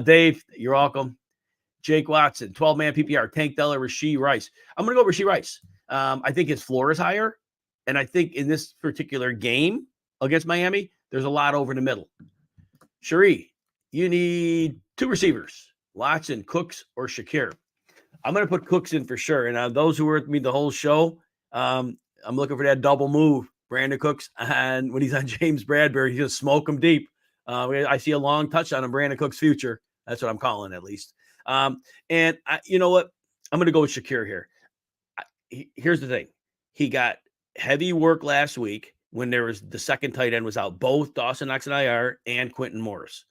Dave, you're welcome. Jake Watson, 12-man PPR, Tank Della, Rashee Rice. I'm going to go Rashee Rice. I think his floor is higher. And I think in this particular game against Miami, there's a lot over the middle. Cherie, you need 2 receivers: Watson, Cooks, or Shakir. I'm going to put Cooks in for sure. And those who were with me the whole show, I'm looking for that double move. Brandon Cooks, and when he's on James Bradbury, he's going to smoke him deep. I see a long touchdown on Brandon Cooks' future. That's what I'm calling, at least. And you know what? I'm going to go with Shakir here. Here's the thing. He got heavy work last week when there was the second tight end was out, both Dawson Knox and IR and Quentin Morris.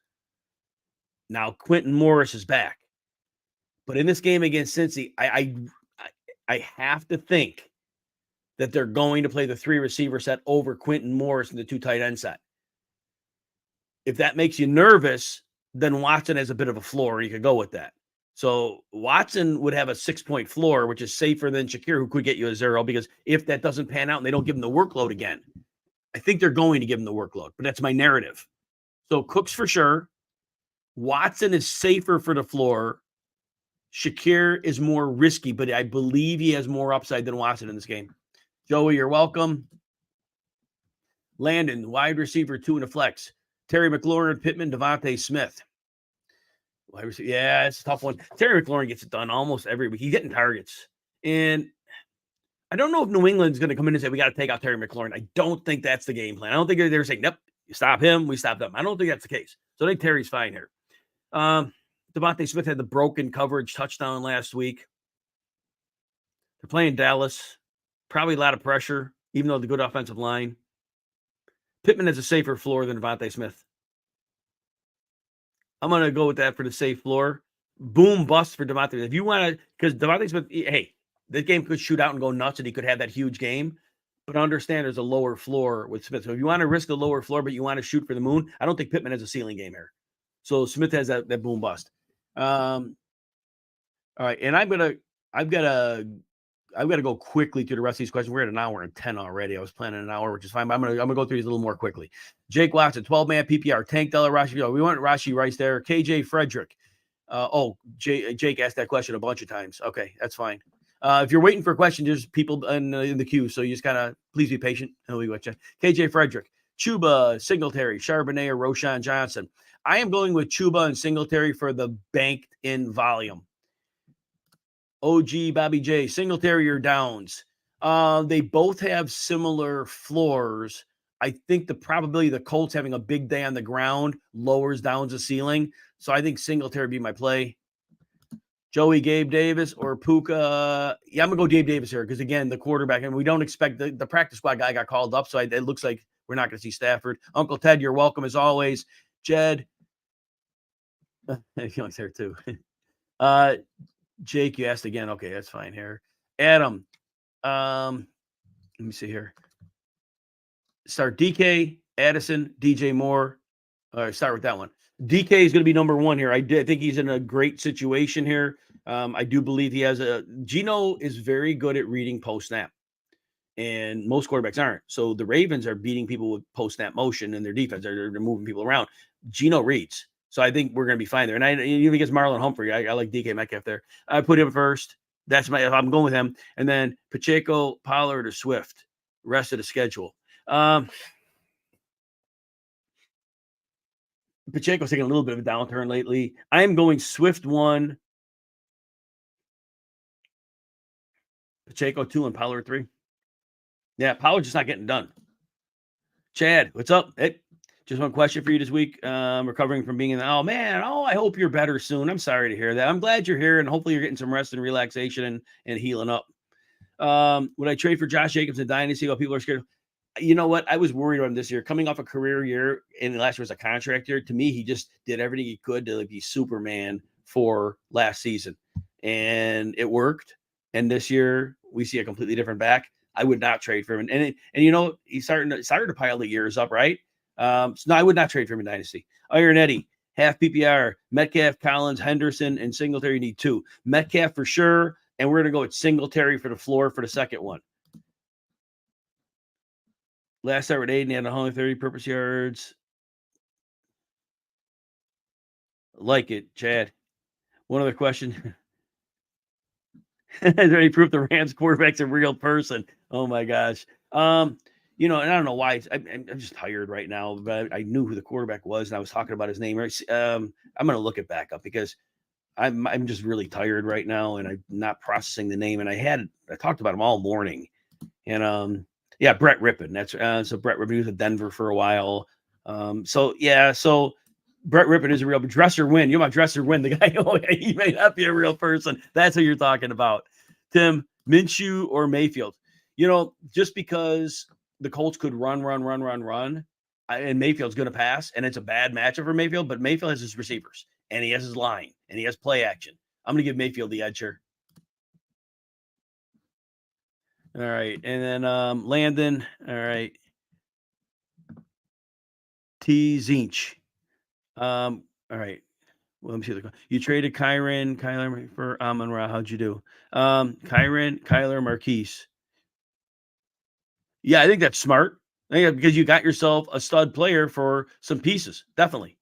Now Quentin Morris is back. But in this game against Cincy, I have to think that they're going to play the 3 receiver set over Quentin Morris in the 2 tight end set. If that makes you nervous, then Watson has a bit of a floor. You could go with that. So Watson would have a 6-point floor, which is safer than Shakir, who could get you a 0, because if that doesn't pan out and they don't give him the workload again, I think they're going to give him the workload, but that's my narrative. So Cooks for sure. Watson is safer for the floor. Shakir is more risky, but I believe he has more upside than Watson in this game. Joey, you're welcome. Landon, wide receiver, 2 in a flex. Terry McLaurin, Pittman, Devontae Smith. Yeah, it's a tough one. Terry McLaurin gets it done almost every week. He's getting targets. And I don't know if New England's going to come in and say, we got to take out Terry McLaurin. I don't think that's the game plan. I don't think they're saying, nope, you stop him, we stop them. I don't think that's the case. So I think Terry's fine here. Devontae Smith had the broken coverage touchdown last week. They're playing Dallas. Probably a lot of pressure, even though the good offensive line. Pittman has a safer floor than Devontae Smith. I'm going to go with that for the safe floor. Boom, bust for Devontae. If you want to, because Devontae Smith, hey, this game could shoot out and go nuts and he could have that huge game. But understand there's a lower floor with Smith. So if you want to risk the lower floor, but you want to shoot for the moon, I don't think Pittman has a ceiling game here. So Smith has that boom bust. All right. And I've got to go quickly through the rest of these questions. We're at an hour and 10 already. I was planning an hour, which is fine, but I'm gonna go through these a little more quickly. Jake Watson, 12-man PPR, Tank Della Rashi. We want Rashi Rice there. KJ Frederick. Jake asked that question a bunch of times. Okay, that's fine. If you're waiting for a question, there's people in the queue, so you just kind of please be patient. And we got you. KJ Frederick, Chuba, Singletary, Charbonnet, or Roshan Johnson. I am going with Chuba and Singletary for the banked-in volume. OG, Bobby J, Singletary or Downs. They both have similar floors. I think the probability of the Colts having a big day on the ground lowers Downs' ceiling. So I think Singletary be my play. Joey, Gabe Davis, or Puka. Yeah, I'm going to go Gabe Davis here because, again, the quarterback, and we don't expect the practice squad guy got called up, so it looks like we're not going to see Stafford. Uncle Ted, you're welcome as always. Jed. Young's there too. Jake, you asked again. Okay, that's fine here. Adam. Let me see here. Start DK, Addison, DJ Moore. All right, start with that one. DK is going to be number one here. I think he's in a great situation here. I do believe he has Geno is very good at reading post-snap, and most quarterbacks aren't. So the Ravens are beating people with post-snap motion in their defense. They're moving people around. Geno reads. So I think we're going to be fine there. And even against Marlon Humphrey, I like DK Metcalf there. I put him first. I'm going with him. And then Pacheco, Pollard, or Swift. Rest of the schedule. Pacheco's taking a little bit of a downturn lately. I'm going Swift 1, Pacheco 2, and Pollard 3. Yeah, Pollard's just not getting done. Chad, what's up? Hey, just one question for you this week. Recovering from being in the, I hope you're better soon. I'm sorry to hear that. I'm glad you're here, and hopefully you're getting some rest and relaxation and healing up. Would I trade for Josh Jacobs in Dynasty while people are scared? You know what? I was worried about him this year. Coming off a career year, and last year was a contract year. To me, he just did everything he could to be Superman for last season. And it worked. And this year, we see a completely different back. I would not trade for him. And he's starting to pile the years up, right? So no, I would not trade for him in Dynasty. Iron Eddie, half PPR, Metcalf, Collins, Henderson, and Singletary need 2. Metcalf for sure. And we're going to go with Singletary for the floor for the second one. Last start with Aiden, he had 130 purpose yards. Like it, Chad. One other question. Is there any proof the Rams quarterback's a real person? Oh my gosh. And I don't know why. I'm just tired right now, but I knew who the quarterback was, and I was talking about his name. I'm going to look it back up because I'm just really tired right now, and I'm not processing the name. And I talked about him all morning, and yeah, Brett Rippon. That's so Brett Rippon was at Denver for a while. So Brett Rippon is a real Dresser Win. You know about Dresser Win, the guy. He may not be a real person. That's who you're talking about. Tim, Minshew or Mayfield. Just because the Colts could run, and Mayfield's going to pass, and it's a bad matchup for Mayfield, but Mayfield has his receivers, and he has his line, and he has play action. I'm going to give Mayfield the edge here. All right. And then Landon. All right. T. Zinch. All right. Well, let me see. You traded Kyler for Amon-Ra. How'd you do? Kyler, Marquise. Yeah, I think that's smart. Because you got yourself a stud player for some pieces. Definitely.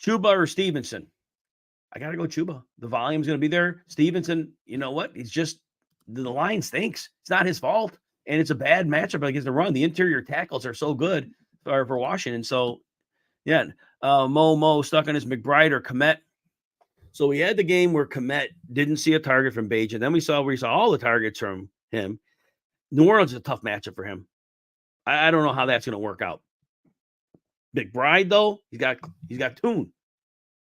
Chuba or Stevenson? I got to go Chuba. The volume's going to be there. Stevenson, you know what? He's just, the line stinks. It's not his fault. And it's a bad matchup against the run. The interior tackles are so good for Washington. So, yeah. Mo stuck on his McBride or Komet. So we had the game where Komet didn't see a target from Bajan. Then we saw all the targets from him. New Orleans is a tough matchup for him. I don't know how that's going to work out. McBride, though, he's got Toon.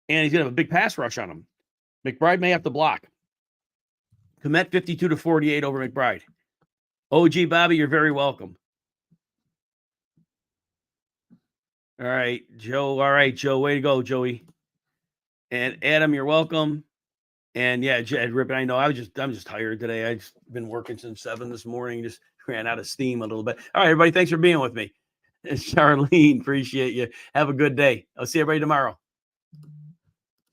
And he's going to have a big pass rush on him. McBride may have to block. Komet 52-48 over McBride. OG Bobby, you're very welcome. All right, Joe. All right, Joe. Way to go, Joey. And Adam, you're welcome. And yeah, Jed Rippin, I know I'm just tired today. I've been working since 7 this morning. Just ran out of steam a little bit. All right, everybody. Thanks for being with me. Charlene, appreciate you. Have a good day. I'll see everybody tomorrow.